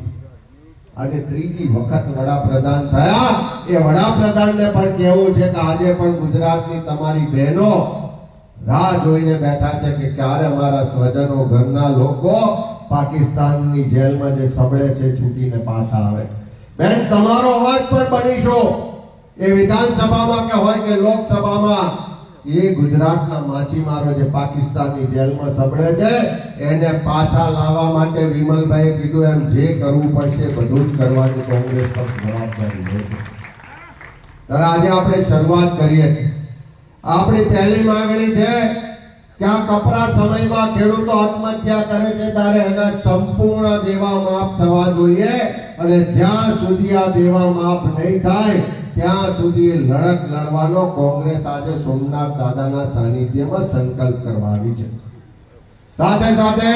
Speaker 11: આજે ત્રીજી વખત વડાપ્રધાન થયા, એ વડાપ્રધાનને પણ કહેવું છે કે આજે પણ ગુજરાતની તમારી બહેનો રાહ જોઈને બેઠા છે કે ક્યારે અમારા સ્વજનો, ઘરના લોકો પાકિસ્તાનની જેલમાં જે સબળે છે છૂટીને પાછા આવે. બેન, તમારો અવાજ પણ બનીશો, એ વિધાનસભામાં કે હોય કે લોકસભામાં. એ ગુજરાતના માછીમારો જે પાકિસ્તાનની જેલમાં સબળે છે એને પાછા લાવવા માટે વિમલભાઈએ કીધું એમ જે કરવું પડશે બધું જ કરવાની કોંગ્રેસ પક્ષ જવાબદારી લે છે. ત્યારે આજે આપણે શરૂઆત કરીએ છીએ. આપણી પહેલી માંગણી છે કે આ કપરા સમયમાં ખેડૂતો આત્મહત્યા કરે છે ત્યારે એના સંપૂર્ણ દેવા માફ થવા જોઈએ. અને જ્યાં સુધી આ દેવા માફ નહીં થાય ત્યાં સુધી લડત લડવાનો કોંગ્રેસ આજે સોમનાથ દાદાના સાનિધ્યમાં સંકલ્પ કરવા આવી છે. સાથે સાથે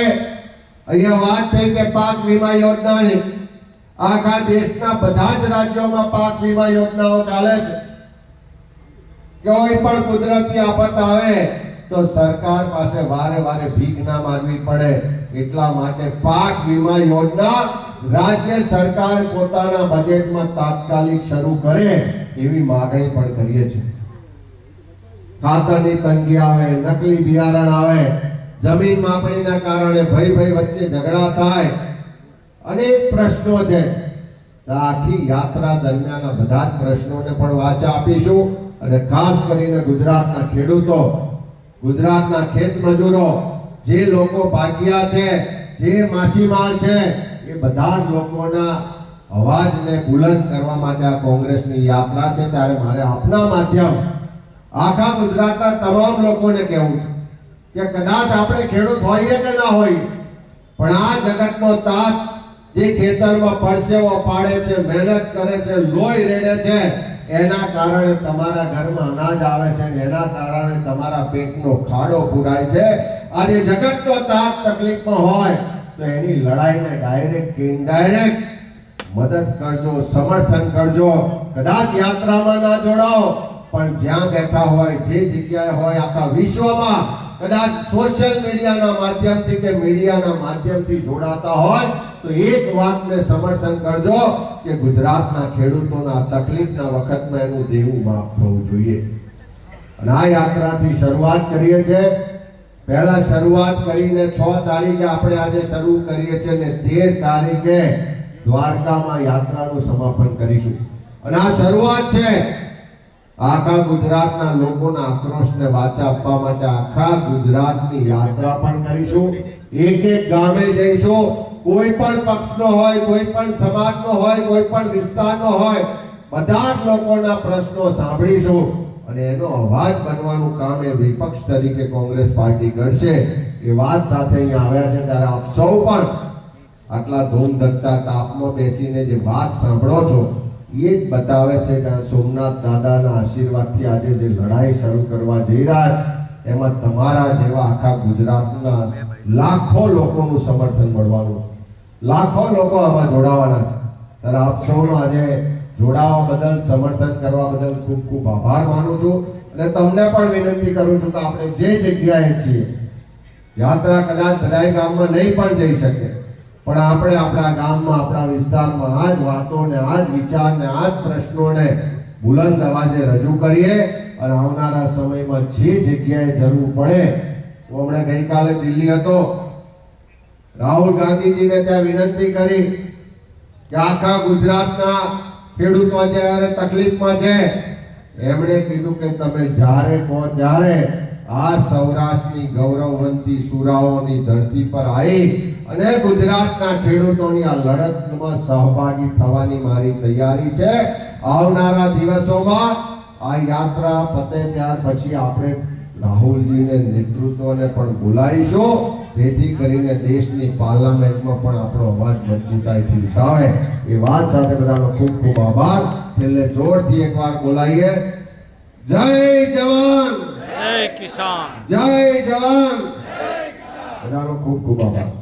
Speaker 11: અહીંયા વાત થઈ કે પાક વીમા યોજનાની. આખા દેશના બધા જ રાજ્યોમાં પાક વીમા યોજનાઓ ચાલે છે. કોઈ પણ કુદરતી આફત આવે તો સરકાર પાસે વારે વારે ભીખ ના માંગવી પડે, એટલા માટે પાક વીમા યોજના રાજ્ય સરકાર પોતાના બજેટમાં તાત્કાલિક શરૂ કરે એવી માંગણી પણ કરીએ છીએ. ખાતરની તંગી આવે, નકલી બિયારણ આવે, જમીન માપણીના કારણે ભાઈ વચ્ચે ઝઘડા થાય, અનેક પ્રશ્નો છે. તો આખી યાત્રા દરમિયાન બધા જ પ્રશ્નોને પણ વાચા આપીશું અને ખાસ કરીને ગુજરાતના ખેડૂતો, ગુજરાતના ખેત મજૂરો, જે લોકો ભાગ્યા છે, જે માછીમાર છે, એ બધા જ લોકોના અવાજને બુલંદ કરવા માટે આ કોંગ્રેસની યાત્રા છે. ત્યારે મારે આપના માધ્યમ આખા ગુજરાતના તમામ લોકોને કહેવું છે કે કદાચ આપણે ખેડૂત હોઈએ કે ના હોઈએ, પણ આ જગતનો તાત જે ખેતરમાં પરસેવો પાડે છે, મહેનત કરે છે, લોહી રેડે છે, એના કારણે તમારા ઘરમાં અનાજ આવે છે, એના કારણે તમારા પેટનો ખાડો પૂરાય છે. આજે જગતનો તાત તકલીફમાં હોય તો એની લડાઈને ડાયરેક્ટ કે ઇનડાયરેક્ટ મદદ કરજો, સમર્થન કરજો. કદાચ યાત્રામાં ના જોડાઓ, પણ જ્યાં બેઠા હોય, જે જગ્યાએ હોય, આખા વિશ્વમાં કદાચ સોશિયલ મીડિયાના માધ્યમથી કે મીડિયાના માધ્યમથી જોડાતા હોય તો એક વાતને સમર્થન કરજો કે ગુજરાતના ખેડૂતોના તકલીફના વખતમાં એનું દેવું માફ થવું જોઈએ. અને આ યાત્રાથી શરૂઆત કરીએ છીએ. પહેલા શરૂઆત કરીને 6 તારીખે આપણે આજે શરૂ કરીએ છીએ અને 13 તારીખે દ્વારકામાં યાત્રાનું સમાપન કરીશું. અને આ શરૂઆત છે. આખા ગુજરાતના લોકોના આક્રોશને વાચા આપવા માટે આખા ગુજરાતની યાત્રા પણ કરીશું. એક ગામે જઈશું. કોઈ પણ પક્ષનો હોય, કોઈ પણ સમાજનો હોય, કોઈ પણ વિસ્તારનો હોય, બધા જ લોકોના પ્રશ્નો સાંભળીશું અને એનો અવાજ બનવાનું કામ એ વિપક્ષ તરીકે કોંગ્રેસ પાર્ટી કરશે. એ વાત સાથે અહીંયા આવ્યા છે ત્યારે આપ સૌ પણ આટલા ધૂમધકતા તાપમાં બેસીને જે વાત સાંભળો છો એ જ બતાવે છે કે સોમનાથ દાદાના આશીર્વાદથી આજે જે લડાઈ શરૂ કરવા જઈ રહ્યા છે એમાં તમારા જેવા આખા ગુજરાતના લાખો લોકોનું સમર્થન મળવાનું, લાખો લોકો આમાં જોડાવાના છે. ત્યારે આપ સૌનો આજે જોડાવા બદલ, સમર્થન કરવા બદલ ખૂબ ખૂબ આભાર માનું છું. અને તમને પણ વિનંતી કરું છું કે આપણે જે જગ્યાએ છીએ, યાત્રા કદાચ બધાય ગામમાં નહીં પણ જઈ શકે, પણ આપણે આપણા ગામમાં, આપણા વિસ્તારમાં આ જ વાતોને, આ જ વિચારને, આ જ પ્રશ્નોને બુલંદ અવાજે રજૂ કરીએ અને આવનારા સમયમાં જે જગ્યાએ જરૂર પડે. હું હમણાં ગઈકાલે દિલ્હી હતો, રાહુલ ગાંધીજીને ત્યાં વિનંતી કરી કે આખા ગુજરાતના ખેડૂતો જ્યારે તકલીફમાં છે, એમણે કીધું કે તમે જ્યારે કહો ત્યારે આ સૌરાષ્ટ્રની ગૌરવવંતી સુરાઓની ધરતી પર આવી અને ગુજરાતના ખેડૂતોની આ લડતમાં સહભાગી થવાની મારી તૈયારી છે. આવનારા દિવસોમાં આ યાત્રા પતે ત્યાર પછી આપણે રાહુલજીને નેતૃત્વને પણ બોલાવીશું, જેથી કરીને દેશની પાર્લામેન્ટમાં પણ આપણો અવાજ મજબૂતાઈથી ઉઠાવે. એ વાત સાથે બધાનો ખૂબ ખૂબ આભાર. છેલ્લે જોરથી એકવાર બોલાઈએ, જય જવાન,
Speaker 2: જય કિસાન,
Speaker 11: જય જવાન. બધાનો ખૂબ ખૂબ આભાર.